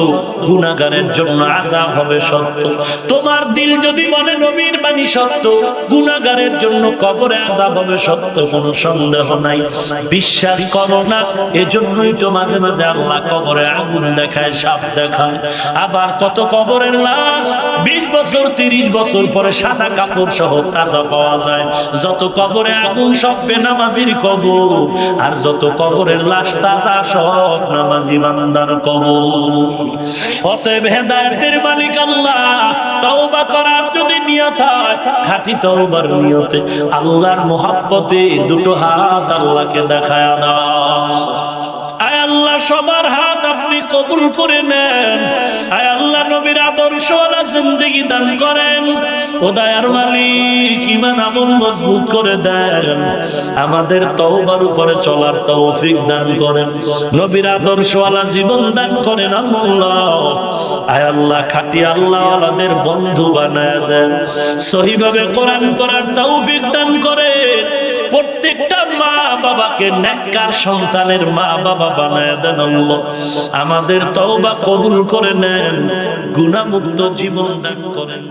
[SPEAKER 1] গুনাহগারের জন্য আযাব হবে সত্য। তোমার দিল যদি বলে নবীর বাণী সত্য, গুনাহগারের জন্য কবরে আযাব হবে সত্য, কোনো সন্দেহ নাই। বিশ্বাস করো না, এজন্যই তো মাঝে মাঝে আল্লাহ কবরে আগুন দেখায়, সাপ দেখায়। আবার কত কবরের লাশ 20 বছর 30 বছর পরে সাদা কাপড় সহ তাজা পাওয়া যায়। যত কবরে আগুন সব বেনামাজির কবর, আর যত কবরের লাশ তাজা সব নামাজি বান্দার কবর। অতএব হেদায়েতের মালিক আল্লাহ, তওবা করার যদি নিয়ত হয়, খাঁটি তওবার নিয়তে আল্লাহর মোহাব্বতে দুটো হাত আল্লাহকে দেখায় দাও। আয় আল্লাহ, সবার হাত আপনি কবুল করে নেন। আয় আল্লাহ, নবীর আদর্শওয়ালা জিন্দেগি দান করেন। ও দয়ার মালিক, ঈমান আমল মজবুত করে দেন। আমাদের তওবার উপরে চলার তৌফিক দান করেন। নবীর আদর্শওয়ালা জীবন দান করেন আল্লাহ। আয় আল্লাহ, খাঁটি আল্লাহওয়ালাদের বন্ধু বানায় দেন। সহিভাবে কোরআন পড়ার তৌফিক দান করেন। প্রত্যেকটা মা বাবাকে নেককার সন্তানের মা বাবা বানায় দেন আল্লাহ। আমাদের তওবা কবুল করে নেন, গুনাহমুক্ত জীবন দান করেন।